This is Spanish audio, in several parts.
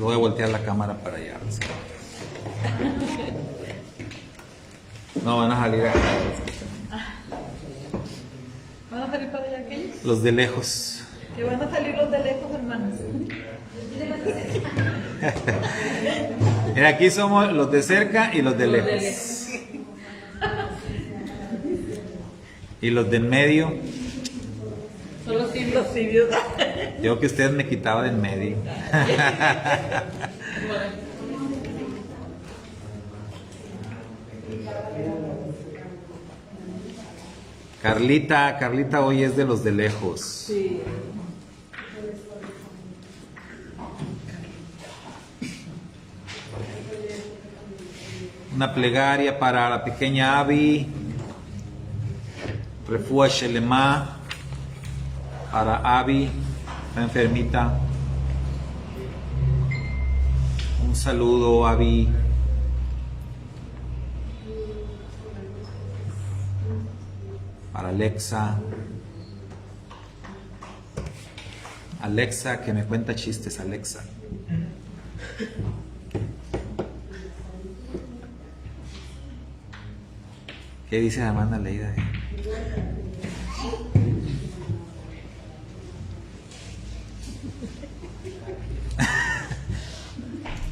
voy a voltear la cámara para allá. No, van a salir acá. ¿Van a salir para allá aquellos? Los de lejos. Que van a salir los de lejos, hermanos. Mira, aquí somos los de cerca y los de lejos. Y los de en medio. Son los tibios. Yo que ustedes me quitaban de en medio. Carlita hoy es de los de lejos. Sí. Una plegaria para la pequeña Abby. Refúa Shelema para Abby, la enfermita. Un saludo, Abby. Para Alexa. Alexa, que me cuenta chistes, Alexa. ¿Qué dice la hermana Leida?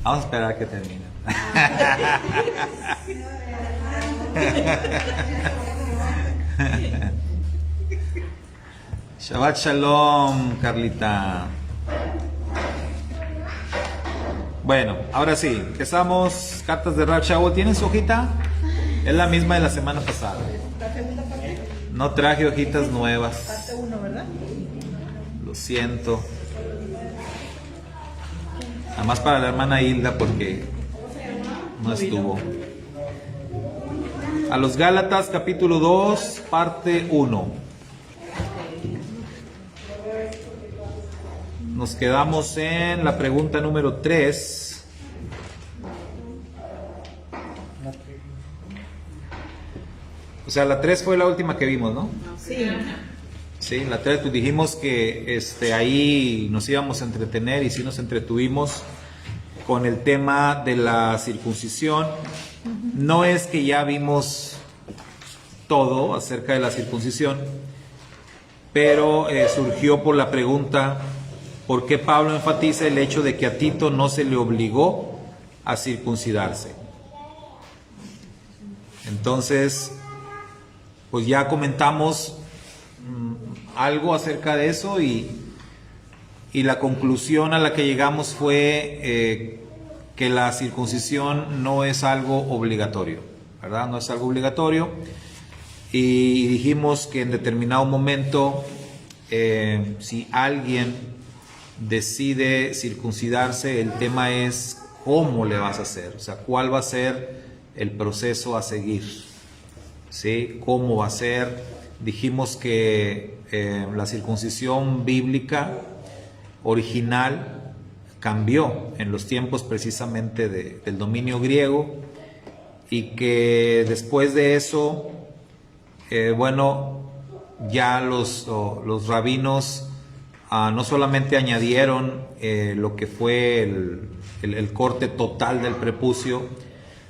Vamos a esperar a que termine. Shabbat Shalom, Carlita. Bueno, ahora sí, empezamos. Cartas de Rab Shaul. ¿Tienen su hojita? Es la misma de la semana pasada. ¿La segunda parte? No traje hojitas nuevas. Parte 1, ¿verdad? Lo siento. Nada más para la hermana Hilda porque no estuvo. A los Gálatas, capítulo 2, parte 1. Nos quedamos en la pregunta número 3. O sea, la 3 fue la última que vimos, ¿no? Sí. Sí, la 3 pues dijimos que ahí nos íbamos a entretener y sí nos entretuvimos con el tema de la circuncisión. No es que ya vimos todo acerca de la circuncisión, pero surgió por la pregunta, ¿por qué Pablo enfatiza el hecho de que a Tito no se le obligó a circuncidarse? Entonces, pues ya comentamos algo acerca de eso y la conclusión a la que llegamos fue que la circuncisión no es algo obligatorio, ¿verdad? No es algo obligatorio. Y dijimos que en determinado momento, si alguien decide circuncidarse, el tema es cómo le vas a hacer, o sea, cuál va a ser el proceso a seguir, ¿sí? ¿Cómo va a ser? Dijimos que la circuncisión bíblica original cambió en los tiempos precisamente del dominio griego y que después de eso, ya los rabinos no solamente añadieron lo que fue el corte total del prepucio,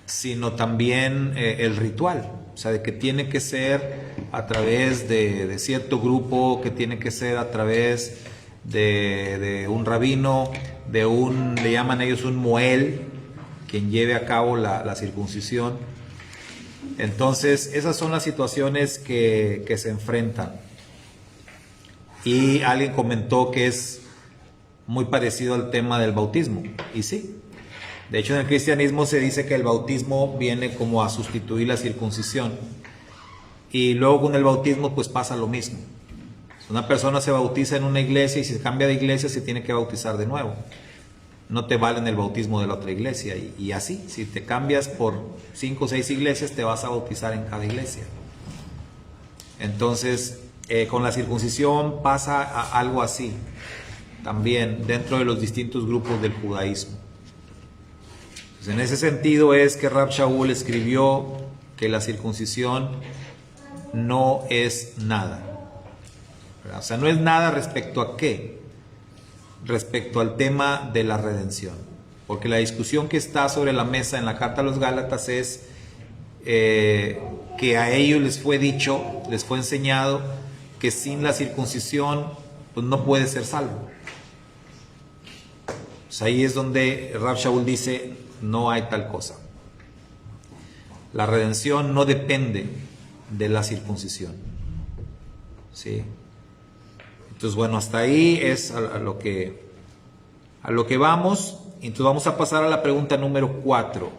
sino también el ritual, o sea, de que tiene que ser a través de cierto grupo, que tiene que ser a través de un rabino, le llaman ellos un moel, quien lleve a cabo la circuncisión. Entonces, esas son las situaciones que se enfrentan. Y alguien comentó que es muy parecido al tema del bautismo, y sí. De hecho, en el cristianismo se dice que el bautismo viene como a sustituir la circuncisión. Y luego con el bautismo pues pasa lo mismo. Si una persona se bautiza en una iglesia y si cambia de iglesia se tiene que bautizar de nuevo. No te valen el bautismo de la otra iglesia. Y así, si te cambias por 5 o 6 iglesias, te vas a bautizar en cada iglesia. Entonces, con la circuncisión pasa algo así, también dentro de los distintos grupos del judaísmo. Pues en ese sentido es que Rab Shaul escribió que la circuncisión no es nada. O sea, no es nada respecto a qué, respecto al tema de la redención. porque la discusión que está sobre la mesa en la carta a los Gálatas es que a ellos les fue dicho, les fue enseñado que sin la circuncisión pues no puede ser salvo. Pues ahí es donde Rav Shaul dice, no hay tal cosa. La redención no depende de la circuncisión. ¿Sí? Entonces, bueno, hasta ahí es a lo que vamos. Entonces vamos a pasar a la pregunta número 4.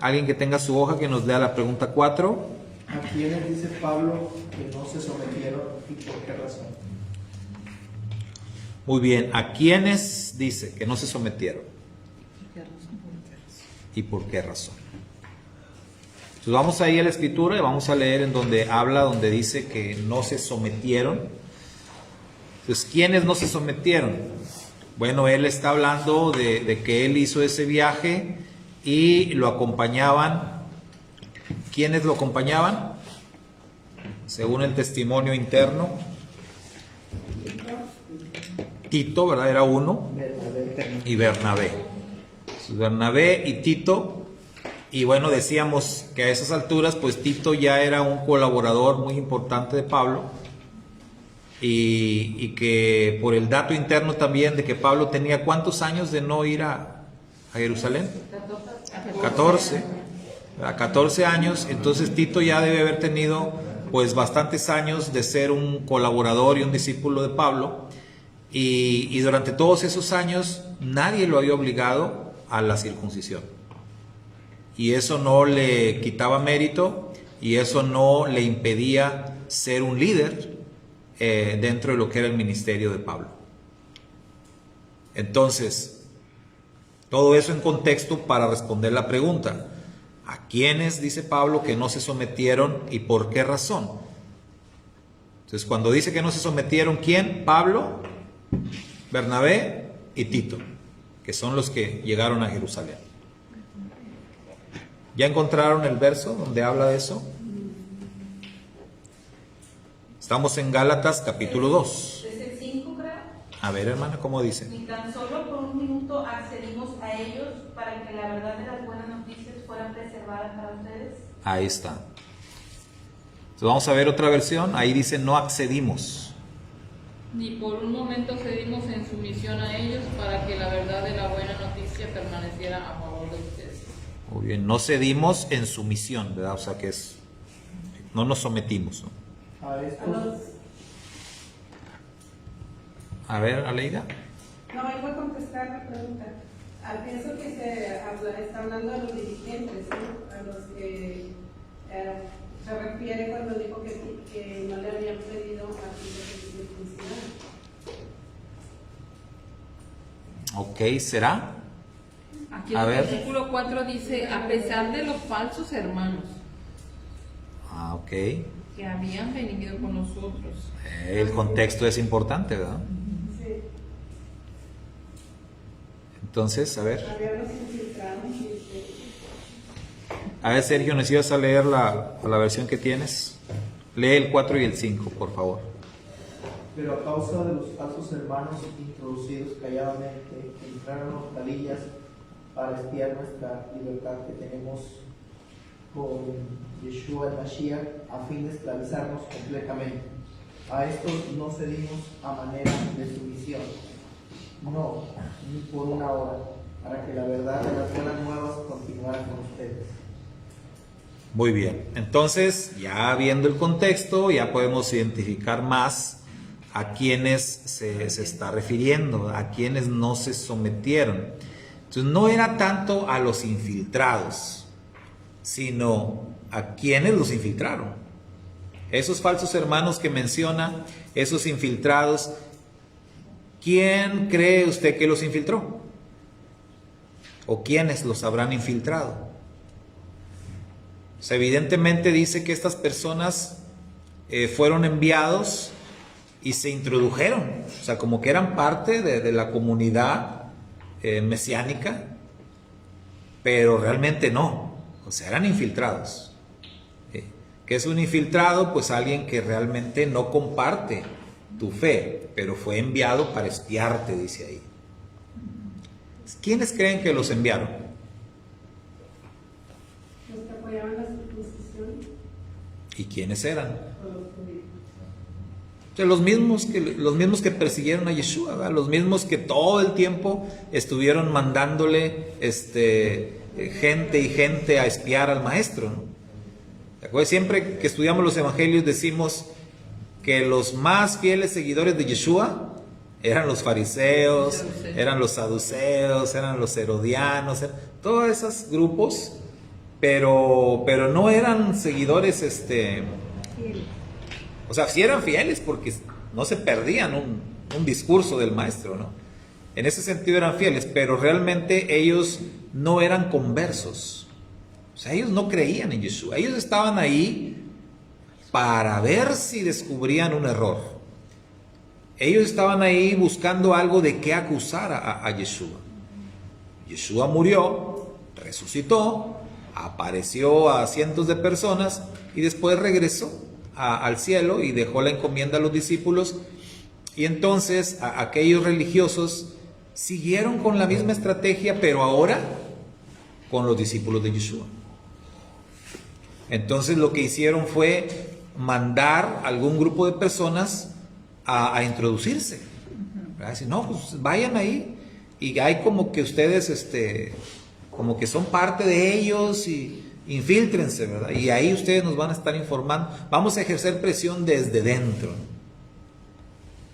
Alguien que tenga su hoja que nos lea la pregunta 4. ¿A quiénes dice Pablo que no se sometieron y por qué razón? Muy bien, ¿a quiénes dice que no se sometieron? ¿Y por qué razón? Entonces vamos ahí a la escritura y vamos a leer en donde habla, donde dice que no se sometieron. Entonces, ¿quiénes no se sometieron? Bueno, él está hablando de que él hizo ese viaje y lo acompañaban. ¿Quiénes lo acompañaban? Según el testimonio interno, Tito, ¿verdad? Era uno, y Bernabé. Entonces, Bernabé y Tito, y bueno, decíamos que a esas alturas, pues Tito ya era un colaborador muy importante de Pablo, y que por el dato interno también de que Pablo tenía ¿cuántos años de no ir a Jerusalén? 14 años, entonces Tito ya debe haber tenido pues bastantes años de ser un colaborador y un discípulo de Pablo, y durante todos esos años nadie lo había obligado a la circuncisión, y eso no le quitaba mérito y eso no le impedía ser un líder dentro de lo que era el ministerio de Pablo. Entonces, todo eso en contexto para responder la pregunta: ¿a quiénes dice Pablo que no se sometieron y por qué razón? Entonces, cuando dice que no se sometieron, ¿quién? Pablo, Bernabé y Tito, que son los que llegaron a Jerusalén. ¿Ya encontraron el verso donde habla de eso? Estamos en Gálatas capítulo 2. Es el 5, creo. A ver, hermana, ¿cómo dice? Ni tan solo por un minuto accedimos a ellos para que la verdad de las buenas noticias fueran preservadas para ustedes. Ahí está. Entonces vamos a ver otra versión. Ahí dice no accedimos. Ni por un momento cedimos en sumisión a ellos para que la verdad de la buena noticia permaneciera a favor de ustedes. Muy bien, no cedimos en sumisión, ¿verdad? O sea que es, no nos sometimos, ¿no? A estos, A ver, Aleida. No, ahí voy a contestar la pregunta. Pienso que está hablando a los dirigentes, ¿no? A los que se refiere cuando dijo que no le habían pedido a Tito circuncidar. Ok, ¿será? Aquí A en el ver. versículo 4 dice, a pesar de los falsos hermanos Ah, ok. que habían venido con nosotros. El contexto es importante, ¿verdad? Sí, Entonces, a ver. había los infiltrados. A ver, Sergio, ¿necesitas a leer la versión que tienes? Lee el 4 y el 5, por favor. pero a causa de los falsos hermanos introducidos calladamente, entraron los palillas para espiar nuestra libertad que tenemos con Yeshua el Mashiach a fin de esclavizarnos completamente. A estos no cedimos a manera de sumisión, no, ni por una hora, para que la verdad de las buenas nuevas continuara con ustedes. Muy bien, entonces ya viendo el contexto ya podemos identificar más a quienes se está refiriendo, a quienes no se sometieron. Entonces no era tanto a los infiltrados, sino a quienes los infiltraron. Esos falsos hermanos que menciona, esos infiltrados, ¿quién cree usted que los infiltró? ¿O quiénes los habrán infiltrado? O sea, evidentemente dice que estas personas fueron enviados y se introdujeron, o sea, como que eran parte de la comunidad mesiánica, pero realmente no, o sea, eran infiltrados. ¿Qué es un infiltrado? Pues alguien que realmente no comparte tu fe, pero fue enviado para espiarte, dice ahí. ¿Quiénes creen que los enviaron? Los que apoyaban la circuncisión ¿Y quiénes eran? o los judíos. O sea, los mismos que persiguieron a Yeshua, ¿verdad? Los mismos que todo el tiempo estuvieron mandándole gente y gente a espiar al maestro, ¿no? ¿Te acuerdas? Siempre que estudiamos los evangelios decimos que los más fieles seguidores de Yeshua eran los fariseos, eran los saduceos, eran los herodianos, todos esos grupos, pero no eran seguidores, o sea, sí eran fieles porque no se perdían un discurso del maestro, ¿no? En ese sentido eran fieles, pero realmente ellos no eran conversos. O sea, ellos no creían en Yeshua. Ellos estaban ahí para ver si descubrían un error. Ellos estaban ahí buscando algo de qué acusar a Yeshua. Yeshua murió, resucitó, apareció a cientos de personas y después regresó al cielo y dejó la encomienda a los discípulos. Y entonces aquellos religiosos siguieron con la misma estrategia, pero ahora con los discípulos de Yeshua. Entonces lo que hicieron fue mandar a algún grupo de personas a introducirse. Decir, no, pues vayan ahí y hay como que ustedes como que son parte de ellos y infíltrense, ¿verdad? Y ahí ustedes nos van a estar informando. Vamos a ejercer presión desde dentro.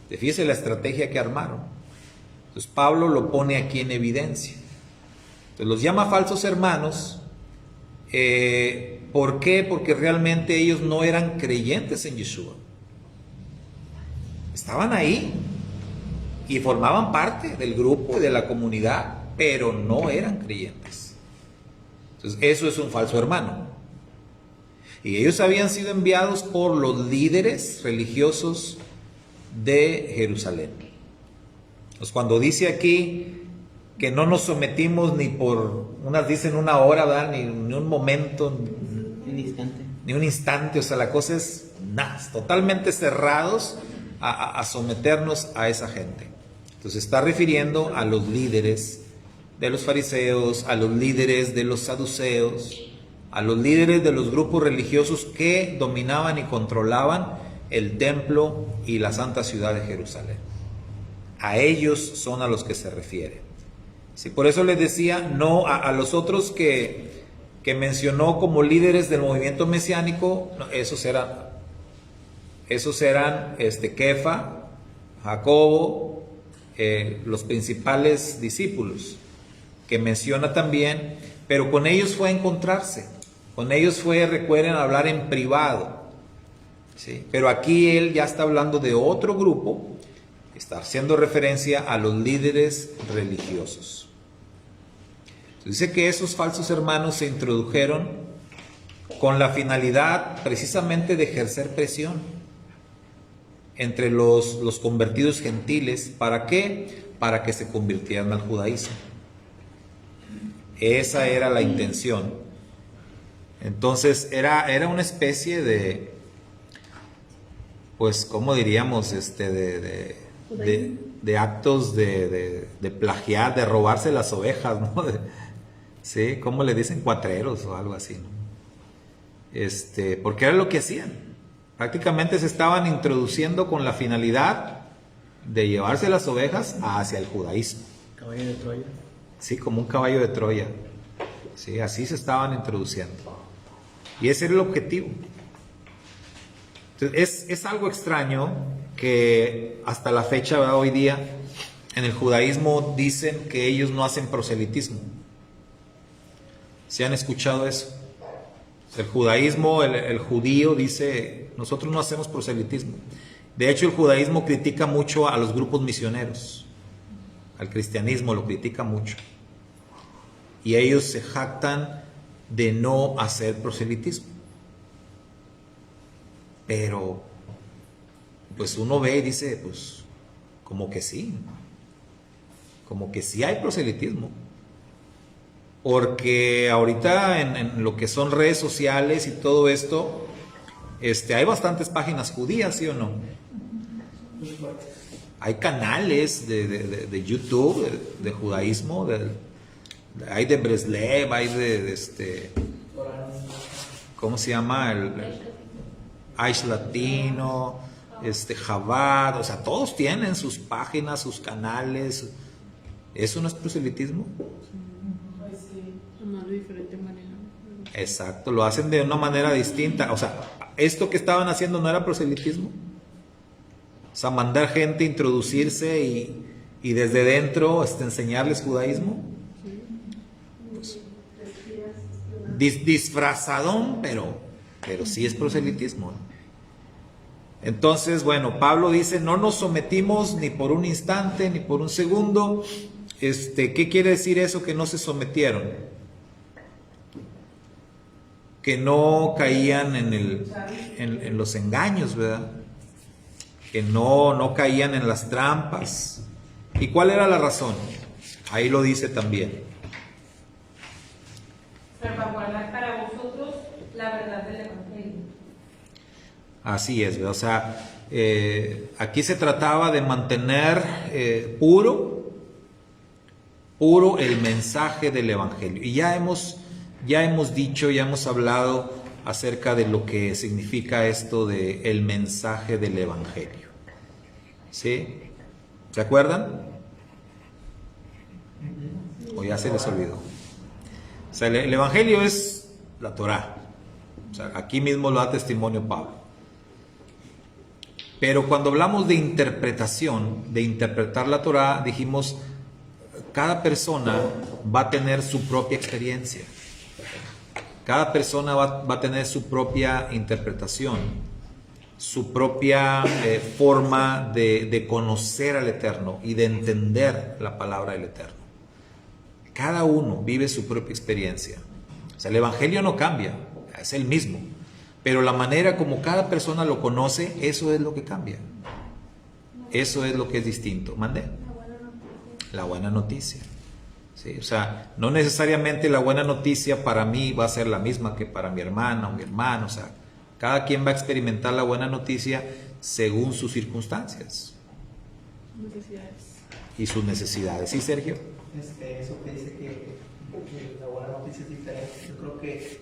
Fíjese la estrategia que armaron. Entonces Pablo lo pone aquí en evidencia. Entonces los llama falsos hermanos. ¿Por qué? Porque realmente ellos no eran creyentes en Yeshua. Estaban ahí y formaban parte del grupo y de la comunidad, pero no eran creyentes. Entonces eso es un falso hermano. Y ellos habían sido enviados por los líderes religiosos de Jerusalén. Pues cuando dice aquí que no nos sometimos ni por, unas dicen una hora, ¿verdad? Ni un momento, ni un instante, o sea, la cosa es nada, totalmente cerrados a someternos a esa gente. Entonces está refiriendo a los líderes de los fariseos, a los líderes de los saduceos, a los líderes de los grupos religiosos que dominaban y controlaban el templo y la santa ciudad de Jerusalén. A ellos son a los que se refiere. Sí, por eso les decía, no a los otros que mencionó como líderes del movimiento mesiánico, no, esos eran Kefa, Jacobo, los principales discípulos que menciona también, pero con ellos fue a encontrarse, con ellos fue, recuerden, a hablar en privado, ¿sí? Pero aquí él ya está hablando de otro grupo, está haciendo referencia a los líderes religiosos. Dice que esos falsos hermanos se introdujeron con la finalidad precisamente de ejercer presión entre los convertidos gentiles. ¿Para qué? Para que se convirtieran al judaísmo. Esa era la intención. Entonces era una especie de, pues, ¿cómo diríamos? De actos de plagiar, de robarse las ovejas, ¿no? ¿Sí? ¿Cómo le dicen? Cuatreros o algo así, ¿no? Porque era lo que hacían. Prácticamente se estaban introduciendo con la finalidad de llevarse las ovejas hacia el judaísmo. Caballo de Troya. Sí, como un caballo de Troya. Sí, así se estaban introduciendo. Y ese era el objetivo. Entonces, es algo extraño que hasta la fecha, ¿verdad? Hoy día, en el judaísmo dicen que ellos no hacen proselitismo. ¿Se han escuchado eso? El judaísmo, el judío dice, nosotros no hacemos proselitismo. De hecho, el judaísmo critica mucho a los grupos misioneros. Al cristianismo lo critica mucho. Y ellos se jactan de no hacer proselitismo. Pero, pues uno ve y dice, pues, como que sí hay proselitismo. Porque ahorita en lo que son redes sociales y todo esto, hay bastantes páginas judías, ¿sí o no? Hay canales de YouTube, de judaísmo, hay de Breslev, hay ¿cómo se llama? El Aish Latino, Chabad, o sea, todos tienen sus páginas, sus canales. ¿Eso no es proselitismo? Pues sí. Nomás de diferente manera. Exacto, lo hacen de una manera distinta. O sea, esto que estaban haciendo no era proselitismo. O sea, mandar gente a introducirse y desde dentro enseñarles judaísmo. Pues, disfrazadón, pero sí es proselitismo. Entonces, bueno, Pablo dice, no nos sometimos ni por un instante, ni por un segundo. ¿Qué quiere decir eso que no se sometieron? Que no caían en los engaños, ¿verdad? Que no caían en las trampas. ¿Y cuál era la razón? Ahí lo dice también. Salvaguardar para vosotros la verdad del Evangelio. Así es, ¿verdad? O sea, aquí se trataba de mantener puro el mensaje del Evangelio. Y ya hemos dicho, ya hemos hablado acerca de lo que significa esto de el mensaje del Evangelio. ¿Sí? ¿Se acuerdan? ¿O ya se les olvidó? O sea, el Evangelio es la Torá. O sea, aquí mismo lo da testimonio Pablo. Pero cuando hablamos de interpretación, de interpretar la Torá, dijimos, cada persona va a tener su propia experiencia. Cada persona va a tener su propia interpretación, su propia forma de conocer al Eterno y de entender la palabra del Eterno. Cada uno vive su propia experiencia. O sea, el Evangelio no cambia, es el mismo. Pero la manera como cada persona lo conoce, eso es lo que cambia. Eso es lo que es distinto. ¿Mande? La buena noticia. Sí, o sea, no necesariamente la buena noticia para mí va a ser la misma que para mi hermana o mi hermano. O sea, cada quien va a experimentar la buena noticia según sus circunstancias y sus necesidades. ¿Sí, Sergio? Eso que dice que la buena noticia es diferente. Yo creo que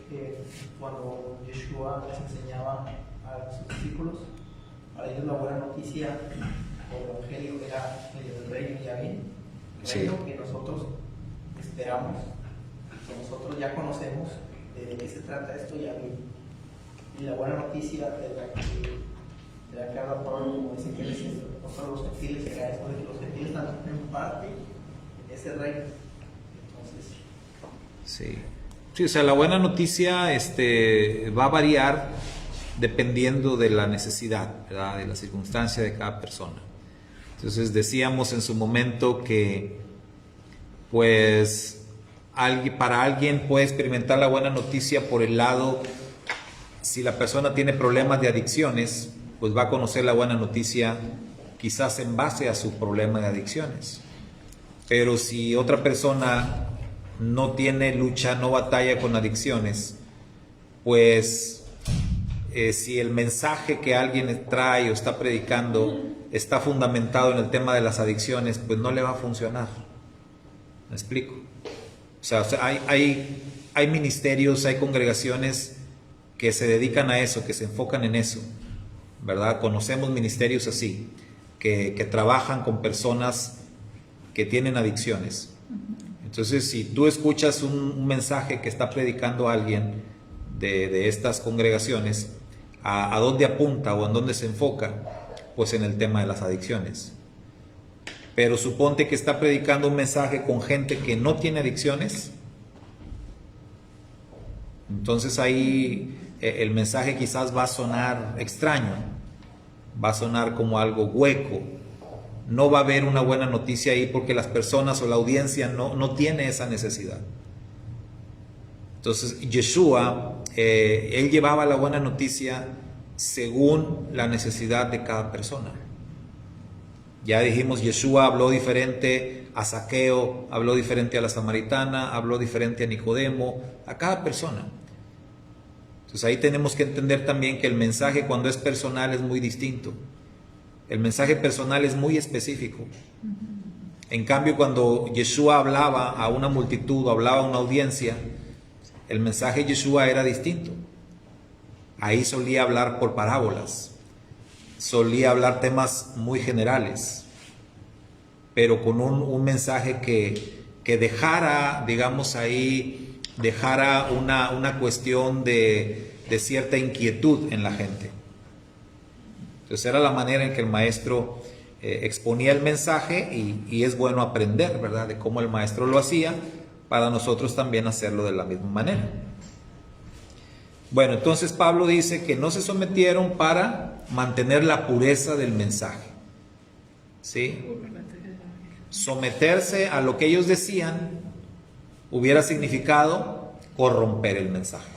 cuando Yeshua les enseñaba a sus discípulos, para ellos la buena noticia o el evangelio era el reino ya bien, el reino que nosotros esperamos, que nosotros ya conocemos de qué se trata esto ya bien. Y la buena noticia de la que habla Pablo, como dice que nosotros los gentiles, era eso de que los gentiles también tienen parte en ese reino. Entonces, sí, o sea, la buena noticia va a variar dependiendo de la necesidad, ¿verdad? De la circunstancia de cada persona. Entonces decíamos en su momento que pues para alguien puede experimentar la buena noticia por el lado, si la persona tiene problemas de adicciones, pues va a conocer la buena noticia quizás en base a su problema de adicciones. Pero si otra persona no tiene lucha, no batalla con adicciones, pues si el mensaje que alguien trae o está predicando está fundamentado en el tema de las adicciones, pues no le va a funcionar. ¿Me explico? O sea hay ministerios, hay congregaciones que se dedican a eso, que se enfocan en eso, ¿verdad? Conocemos ministerios así, que trabajan con personas que tienen adicciones. Entonces, si tú escuchas un mensaje que está predicando alguien de estas congregaciones, ¿a dónde apunta o en dónde se enfoca? Pues en el tema de las adicciones. Pero suponte que está predicando un mensaje con gente que no tiene adicciones, entonces ahí el mensaje quizás va a sonar extraño, va a sonar como algo hueco. No va a haber una buena noticia ahí porque las personas o la audiencia no tiene esa necesidad. Entonces Yeshua, él llevaba la buena noticia según la necesidad de cada persona. Ya dijimos, Yeshua habló diferente a Zaqueo, habló diferente a la samaritana, habló diferente a Nicodemo, a cada persona. Entonces ahí tenemos que entender también que el mensaje cuando es personal es muy distinto. El mensaje personal es muy específico. En cambio, cuando Yeshua hablaba a una multitud o hablaba a una audiencia, el mensaje de Yeshua era distinto. Ahí solía hablar por parábolas, solía hablar temas muy generales, pero con un mensaje que dejara, digamos ahí, dejara una cuestión de cierta inquietud en la gente. Entonces era la manera en que el maestro exponía el mensaje y es bueno aprender, ¿verdad?, de cómo el maestro lo hacía, para nosotros también hacerlo de la misma manera. Bueno, entonces Pablo dice que no se sometieron para mantener la pureza del mensaje, ¿sí? Someterse a lo que ellos decían hubiera significado corromper el mensaje,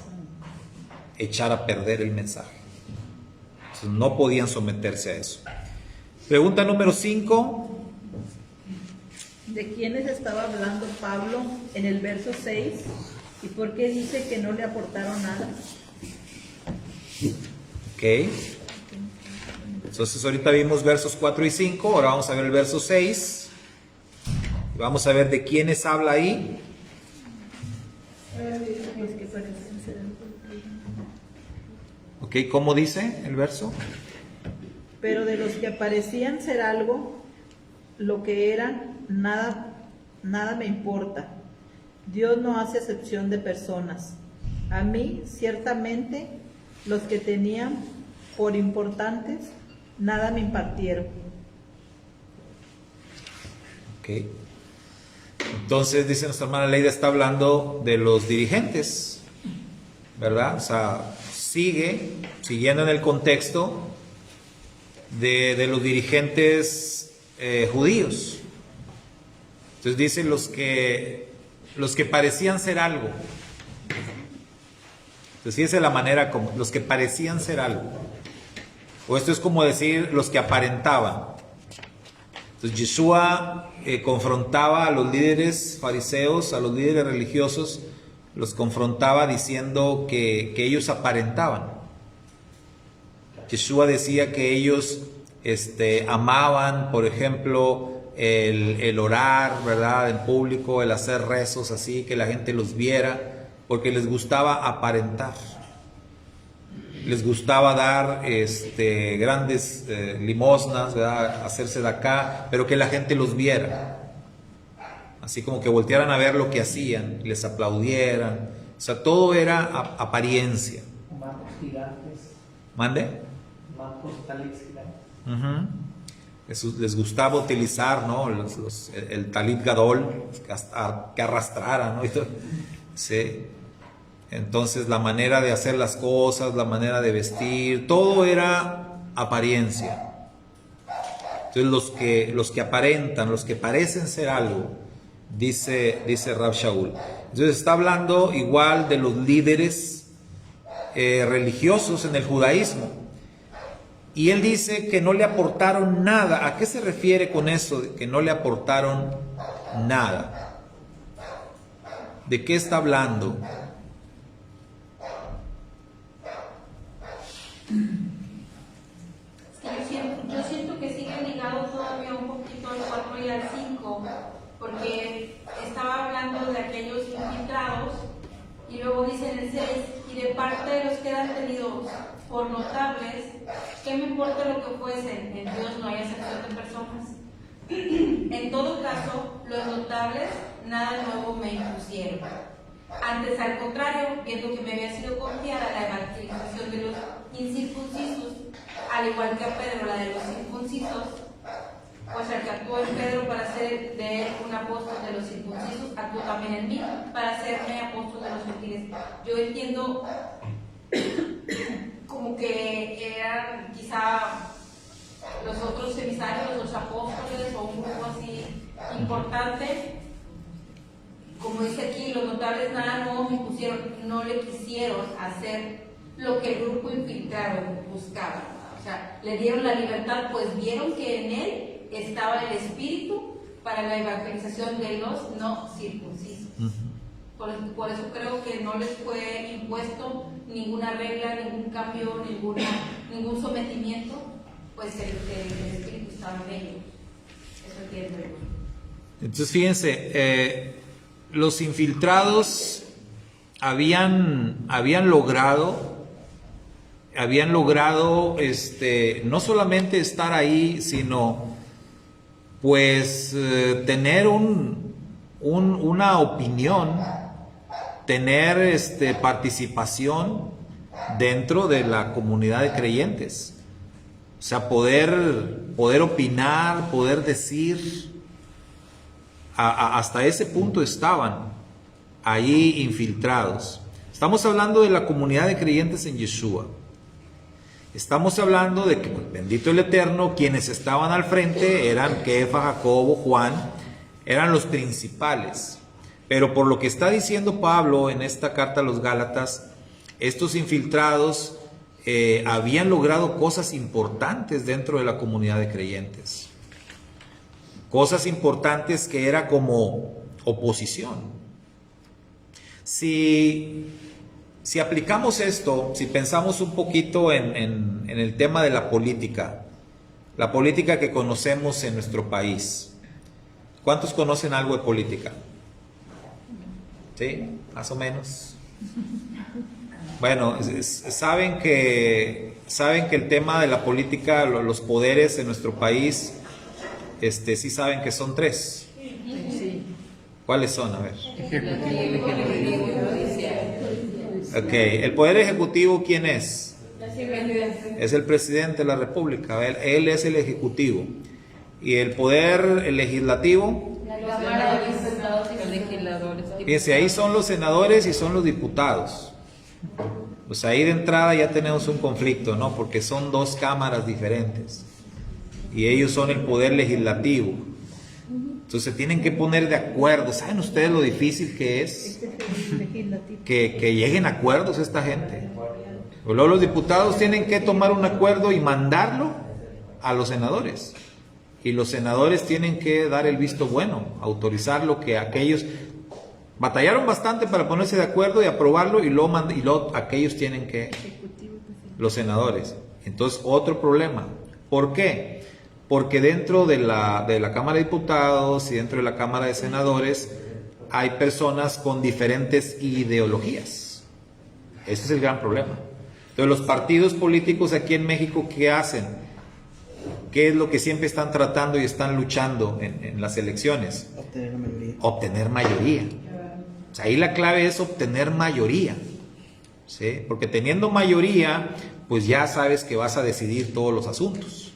echar a perder el mensaje. Entonces, no podían someterse a eso. Pregunta número 5. ¿De quiénes estaba hablando Pablo en el verso 6? ¿Y por qué dice que no le aportaron nada? Ok. Entonces ahorita vimos versos 4 y 5, ahora vamos a ver el verso 6. Vamos a ver de quiénes habla ahí. Ok, ¿cómo dice el verso? Pero de los que parecían ser algo, lo que eran, nada me importa. Dios no hace acepción de personas. A mí, ciertamente, los que tenían por importantes, nada me impartieron. Ok. Entonces, dice nuestra hermana Leida, está hablando de los dirigentes, ¿verdad? O sea, siguiendo en el contexto de los dirigentes judíos. Entonces dice los que parecían ser algo. Entonces esa es la manera como los que parecían ser algo. O esto es como decir los que aparentaban. Entonces Yeshua confrontaba a los líderes fariseos, a los líderes religiosos, los confrontaba diciendo que ellos aparentaban. Yeshua decía que ellos amaban, por ejemplo, el orar, ¿verdad?, en público, el hacer rezos así, que la gente los viera, porque les gustaba aparentar. Les gustaba dar grandes limosnas, ¿verdad?, hacerse de acá, pero que la gente los viera. Así como que voltearan a ver lo que hacían, les aplaudieran. O sea, todo era apariencia. Marcos gigantes. ¿Mande? Marcos talits gigantes. Les gustaba utilizar, ¿no?, el talit gadol, que arrastrara, ¿no? Sí. Entonces la manera de hacer las cosas, la manera de vestir, todo era apariencia. Entonces los que aparentan, los que parecen ser algo, dice Rav Shaul. Entonces está hablando igual de los líderes religiosos en el judaísmo. Y él dice que no le aportaron nada. ¿A qué se refiere con eso de que no le aportaron nada? ¿De qué está hablando? Yo siento que sigue ligado todavía un poquito al 4 y al 5, porque estaba hablando de aquellos infiltrados, y luego dice en el 6, y de parte de los que eran tenidos por notables, ¿qué me importa lo que fuesen? En Dios no hay acepción de personas. En todo caso, los notables nada nuevo me impusieron. Antes, al contrario, viendo que me había sido confiada la evangelización de los incircuncisos, al igual que a Pedro la de los circuncisos, pues el que actuó en Pedro para hacer de él un apóstol de los circuncisos, actuó también en mí para hacerme apóstol de los gentiles. Yo entiendo como que eran quizá los otros emisarios, los apóstoles o un grupo así importante. Como dice aquí, los notables nada nuevo me pusieron, no le quisieron hacer lo que el grupo infiltrado buscaba. O sea, le dieron la libertad, pues vieron que en él estaba el espíritu para la evangelización de los no circuncisos. Por eso creo que no les fue impuesto ninguna regla, ningún cambio, ningún sometimiento, pues el Espíritu estaba en ellos. Eso entiendo yo. Entonces fíjense, los infiltrados habían logrado no solamente estar ahí, sino pues tener una opinión, tener participación dentro de la comunidad de creyentes. O sea, poder opinar, poder decir. Hasta ese punto estaban ahí infiltrados. Estamos hablando de la comunidad de creyentes en Yeshua. Estamos hablando de que, pues, bendito el Eterno, quienes estaban al frente eran Kefa, Jacobo, Juan, eran los principales. Pero por lo que está diciendo Pablo en esta carta a los Gálatas, estos infiltrados habían logrado cosas importantes dentro de la comunidad de creyentes. Cosas importantes que era como oposición. Si aplicamos esto, si pensamos un poquito en el tema de la política que conocemos en nuestro país. ¿Cuántos conocen algo de política? ¿Sí? Más o menos. Bueno, saben que el tema de la política, los poderes en nuestro país, sí saben que son 3. ¿Cuáles son? A ver. Ok, el poder ejecutivo, ¿quién es? Es el presidente de la República. Él es el ejecutivo. ¿Y el poder legislativo? Los legisladores. Fíjense, ahí son los senadores y son los diputados. Pues ahí de entrada ya tenemos un conflicto, ¿no? Porque son 2 cámaras diferentes. Y ellos son el poder legislativo. Entonces se tienen que poner de acuerdo. ¿Saben ustedes lo difícil que es que lleguen a acuerdos esta gente? Pues luego los diputados tienen que tomar un acuerdo y mandarlo a los senadores. Y los senadores tienen que dar el visto bueno, autorizar lo que aquellos batallaron bastante para ponerse de acuerdo y aprobarlo, y luego aquellos tienen que, los senadores. Entonces, otro problema. ¿Por qué? Porque dentro de la Cámara de Diputados y dentro de la Cámara de Senadores hay personas con diferentes ideologías. Ese es el gran problema. Entonces, los partidos políticos aquí en México, ¿qué hacen? ¿Qué es lo que siempre están tratando y están luchando en las elecciones? Obtener mayoría. Obtener mayoría. O sea, ahí la clave es obtener mayoría. ¿Sí? Porque teniendo mayoría, pues ya sabes que vas a decidir todos los asuntos.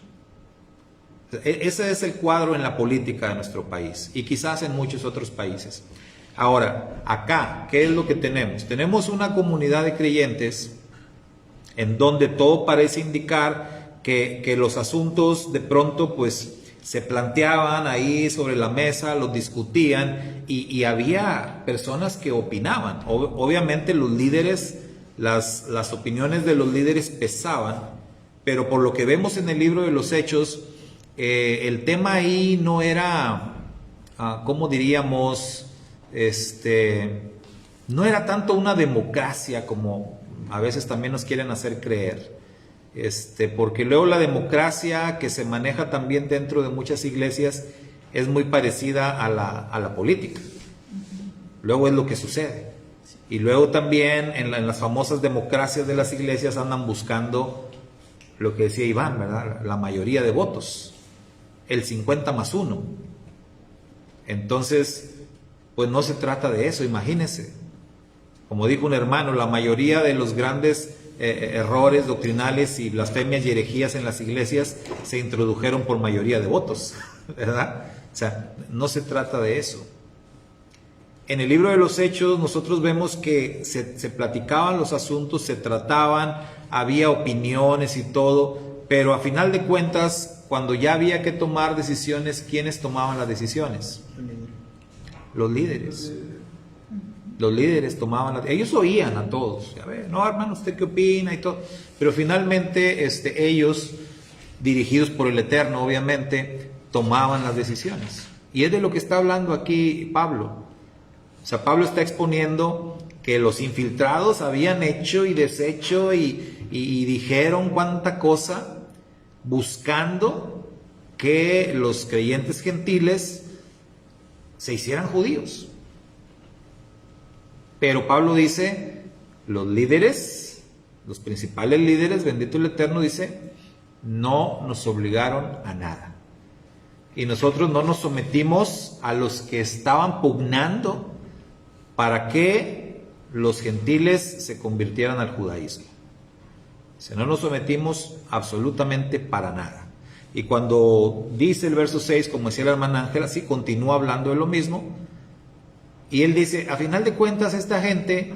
Ese es el cuadro en la política de nuestro país y quizás en muchos otros países. Ahora, acá, ¿qué es lo que tenemos? Tenemos una comunidad de creyentes en donde todo parece indicar que los asuntos de pronto pues se planteaban ahí sobre la mesa, los discutían y había personas que opinaban. Obviamente los líderes, las opiniones de los líderes pesaban, pero por lo que vemos en el libro de los Hechos, el tema ahí no era, ¿cómo diríamos? No era tanto una democracia como a veces también nos quieren hacer creer. Porque luego la democracia que se maneja también dentro de muchas iglesias es muy parecida a la política. Luego es lo que sucede. Y luego también en las famosas democracias de las iglesias andan buscando lo que decía Iván, ¿verdad? La mayoría de votos. El 50+1. Entonces, pues no se trata de eso, imagínense. Como dijo un hermano, la mayoría de los grandes errores doctrinales y blasfemias y herejías en las iglesias se introdujeron por mayoría de votos, ¿verdad? O sea, no se trata de eso. En el libro de los Hechos nosotros vemos que se platicaban los asuntos, se trataban, había opiniones y todo, pero a final de cuentas, cuando ya había que tomar decisiones, ¿quiénes tomaban las decisiones? Los líderes. Los líderes tomaban ellos oían a todos. A ver, no, hermano, ¿usted qué opina? Y todo. Pero finalmente ellos, dirigidos por el Eterno, obviamente, tomaban las decisiones. Y es de lo que está hablando aquí Pablo. O sea, Pablo está exponiendo que los infiltrados habían hecho y deshecho y dijeron cuánta cosa, buscando que los creyentes gentiles se hicieran judíos. Pero Pablo dice, los líderes, los principales líderes, bendito el Eterno, dice, no nos obligaron a nada. Y nosotros no nos sometimos a los que estaban pugnando para que los gentiles se convirtieran al judaísmo. Si no nos sometimos absolutamente para nada. Y cuando dice el verso 6, como decía la hermana Ángela, sí, continúa hablando de lo mismo. Y él dice, a final de cuentas esta gente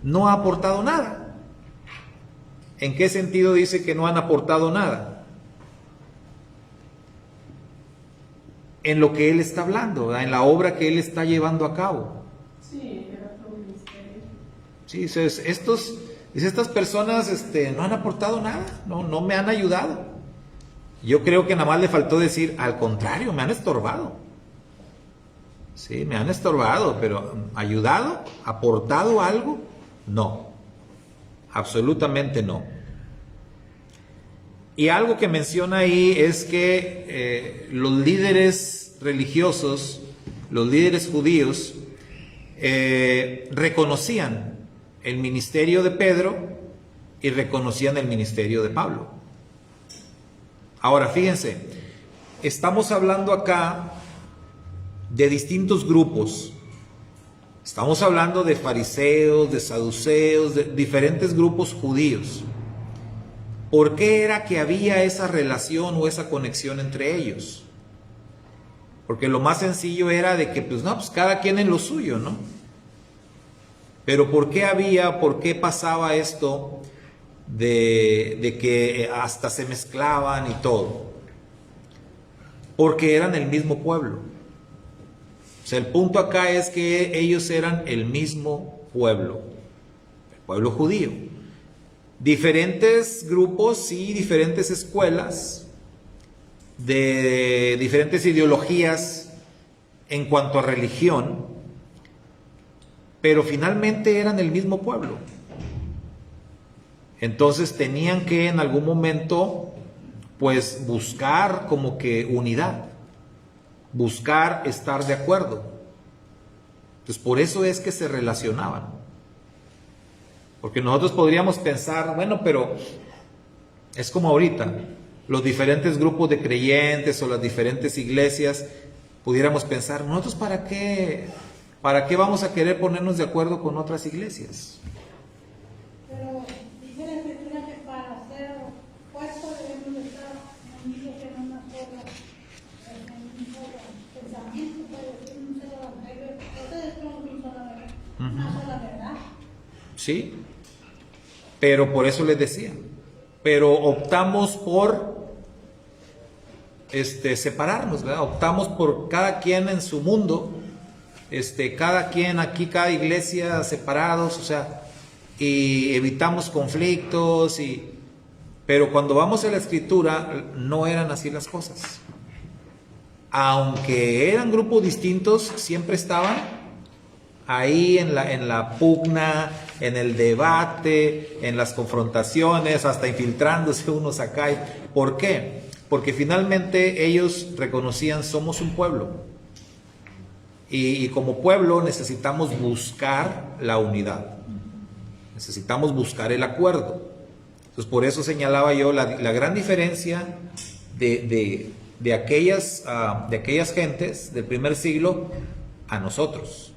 no ha aportado nada. ¿En qué sentido dice que no han aportado nada? En lo que él está hablando, ¿verdad? En la obra que él está llevando a cabo. Sí, era todo un misterio. Sí, estas personas no han aportado nada, no me han ayudado. Yo creo que nada más le faltó decir, al contrario, me han estorbado. Sí, me han estorbado, pero ¿ayudado? ¿Aportado algo? No, absolutamente no. Y algo que menciona ahí es que los líderes religiosos, los líderes judíos, reconocían el ministerio de Pedro y reconocían el ministerio de Pablo. Ahora, fíjense, estamos hablando acá de distintos grupos. Estamos hablando de fariseos, de saduceos, de diferentes grupos judíos. ¿Por qué era que había esa relación o esa conexión entre ellos? Porque lo más sencillo era de que, pues cada quien en lo suyo, ¿no? Pero ¿por qué pasaba esto de que hasta se mezclaban y todo? Porque eran el mismo pueblo. O sea, el punto acá es que ellos eran el mismo pueblo, el pueblo judío. Diferentes grupos y diferentes escuelas, de diferentes ideologías en cuanto a religión, pero finalmente eran el mismo pueblo. Entonces tenían que en algún momento pues buscar como que unidad, buscar estar de acuerdo. Entonces por eso es que se relacionaban. Porque nosotros podríamos pensar, bueno, pero es como ahorita, los diferentes grupos de creyentes o las diferentes iglesias, pudiéramos pensar, nosotros ¿para qué vamos a querer ponernos de acuerdo con otras iglesias? Pero dice la Escritura que para ser opuestos debemos de estar en una sola, en un solo pensamiento, para decir un solo evangelio. Ustedes son un solo evangelio, una sola verdad. Sí, pero por eso les decía, pero optamos por separarnos, ¿verdad? Optamos por cada quien en su mundo, cada quien aquí, cada iglesia separados, o sea, y evitamos conflictos, pero cuando vamos a la Escritura no eran así las cosas. Aunque eran grupos distintos, siempre estaban ahí en la pugna, en el debate, en las confrontaciones, hasta infiltrándose unos acá. ¿Por qué? Porque finalmente ellos reconocían, somos un pueblo. Y como pueblo necesitamos buscar la unidad. Necesitamos buscar el acuerdo. Entonces por eso señalaba yo la gran diferencia de aquellas gentes del primer siglo a nosotros.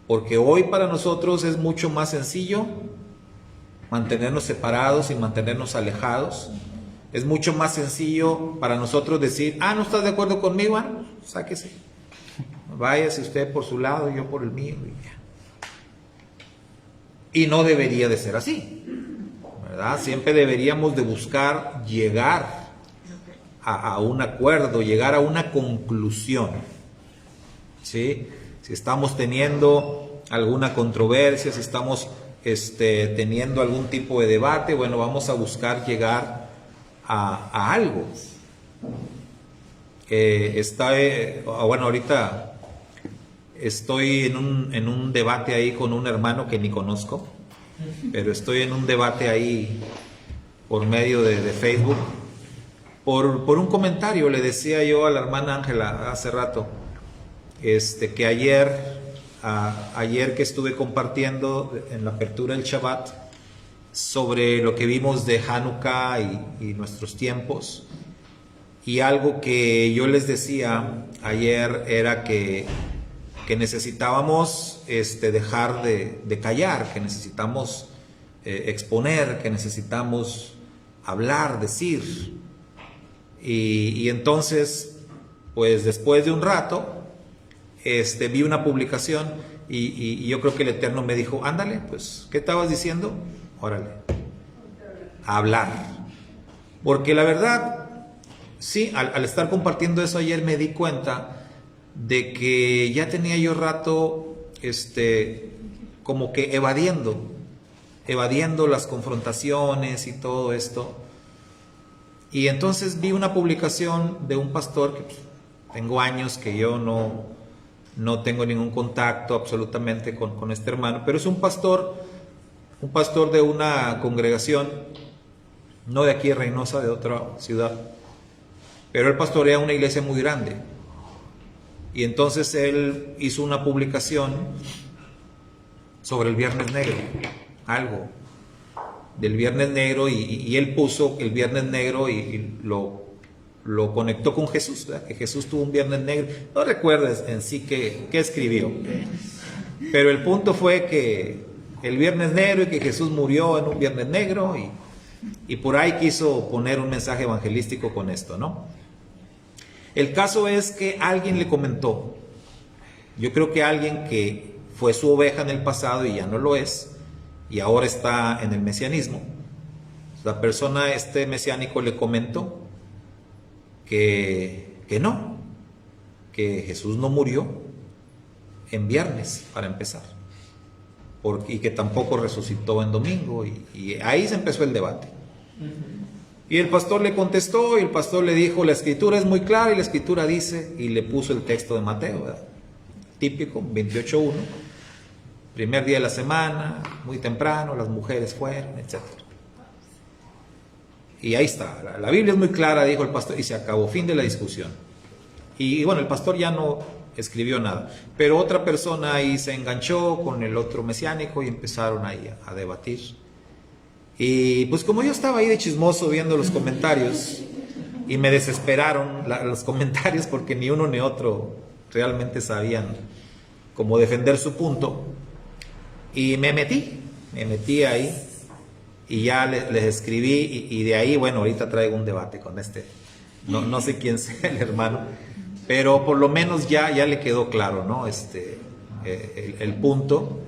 Porque hoy para nosotros es mucho más sencillo mantenernos separados y mantenernos alejados. Es mucho más sencillo para nosotros decir, ¿no estás de acuerdo conmigo? Sáquese. Váyase usted por su lado, yo por el mío. Y no debería de ser así, ¿verdad? Siempre deberíamos de buscar llegar a un acuerdo, llegar a una conclusión. ¿Sí? Si estamos teniendo alguna controversia, si estamos teniendo algún tipo de debate, bueno, vamos a buscar llegar a algo. Ahorita estoy en un debate ahí con un hermano que ni conozco, pero estoy en un debate ahí por medio de Facebook, por un comentario. Le decía yo a la hermana Ángela hace rato, que ayer que estuve compartiendo en la apertura del Shabbat sobre lo que vimos de Hanukkah y nuestros tiempos, y algo que yo les decía ayer era que necesitábamos dejar de callar, que necesitamos exponer, que necesitamos hablar, decir. Y entonces, pues después de un rato, vi una publicación y yo creo que el Eterno me dijo, ándale, pues, ¿qué estabas diciendo? Órale, a hablar. Porque la verdad, sí, al estar compartiendo eso ayer me di cuenta de que ya tenía yo rato, como que evadiendo las confrontaciones y todo esto. Y entonces vi una publicación de un pastor que tengo años que yo no tengo ningún contacto absolutamente con este hermano, pero es un pastor de una congregación, no de aquí de Reynosa, de otra ciudad, pero él pastorea una iglesia muy grande. Y entonces él hizo una publicación sobre el Viernes Negro, algo del Viernes Negro, y él puso el Viernes Negro y lo conectó con Jesús, ¿verdad? Que Jesús tuvo un Viernes Negro. No recuerdes en sí qué escribió, pero el punto fue que el Viernes Negro y que Jesús murió en un Viernes Negro, y por ahí quiso poner un mensaje evangelístico con esto, ¿no? El caso es que alguien le comentó, yo creo que alguien que fue su oveja en el pasado y ya no lo es, y ahora está en el mesianismo. La persona mesiánico le comentó que no, que Jesús no murió en viernes, para empezar, y que tampoco resucitó en domingo, y ahí se empezó el debate. Y el pastor le contestó, y el pastor le dijo, la escritura es muy clara y la escritura dice, y le puso el texto de Mateo, ¿verdad? Típico, 28:1, primer día de la semana, muy temprano, las mujeres fueron, etc. Y ahí está, la Biblia es muy clara, dijo el pastor, y se acabó, fin de la discusión. Y bueno, el pastor ya no escribió nada, pero otra persona ahí se enganchó con el otro mesiánico y empezaron ahí a debatir. Y pues como yo estaba ahí de chismoso viendo los comentarios, y me desesperaron los comentarios porque ni uno ni otro realmente sabían cómo defender su punto, y me metí ahí y ya les escribí, y de ahí, bueno, ahorita traigo un debate con no sé quién sea el hermano, pero por lo menos ya le quedó claro, ¿no? El punto.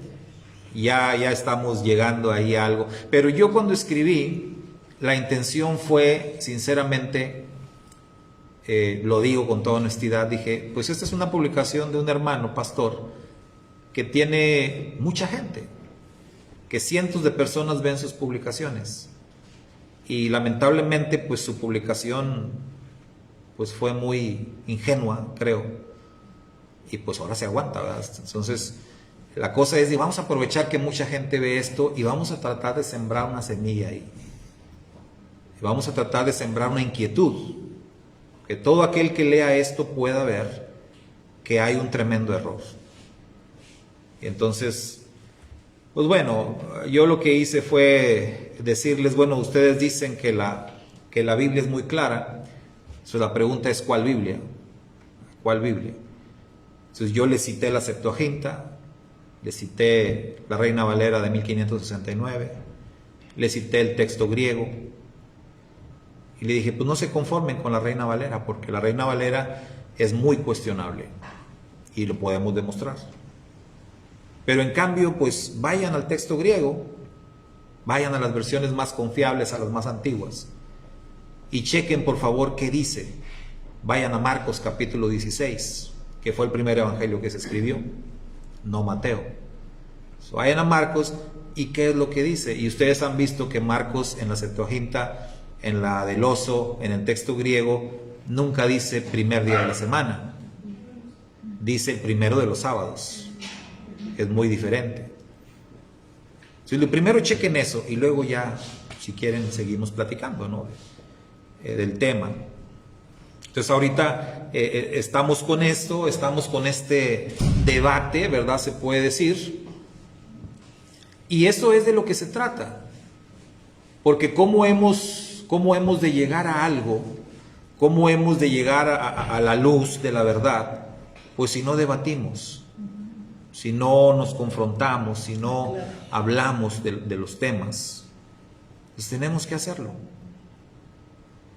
Ya estamos llegando ahí a algo. Pero yo cuando escribí, la intención fue, sinceramente, lo digo con toda honestidad, dije, pues esta es una publicación de un hermano pastor que tiene mucha gente, que cientos de personas ven sus publicaciones, y lamentablemente pues su publicación pues fue muy ingenua, creo, y pues ahora se aguanta, ¿verdad? Entonces la cosa es, y vamos a aprovechar que mucha gente ve esto, y vamos a tratar de sembrar una semilla ahí, y vamos a tratar de sembrar una inquietud, que todo aquel que lea esto pueda ver que hay un tremendo error. Y entonces, pues bueno, yo lo que hice fue decirles, bueno, ustedes dicen que la Biblia es muy clara. Entonces la pregunta es, ¿cuál Biblia? ¿Cuál Biblia? Entonces yo les cité la Septuaginta, les cité la Reina Valera de 1569, les cité el texto griego, y le dije, pues no se conformen con la Reina Valera, porque la Reina Valera es muy cuestionable, y lo podemos demostrar. Pero en cambio, pues vayan al texto griego, vayan a las versiones más confiables, a las más antiguas, y chequen por favor qué dice. Vayan a Marcos capítulo 16, que fue el primer evangelio que se escribió, no Mateo. Vayan a Marcos, y qué es lo que dice. Y ustedes han visto que Marcos en la Septuaginta, en la del oso, en el texto griego, nunca dice primer día de la semana, dice el primero de los sábados. Es muy diferente. Si lo primero chequen eso, y luego ya, si quieren, seguimos platicando, ¿no? del tema. Entonces ahorita estamos con esto, estamos con este debate, ¿verdad? Se puede decir. Y eso es de lo que se trata. Porque ¿cómo hemos de llegar a algo? ¿Cómo hemos de llegar a la luz de la verdad? Pues si no debatimos, si no nos confrontamos, si no hablamos de los temas, pues tenemos que hacerlo.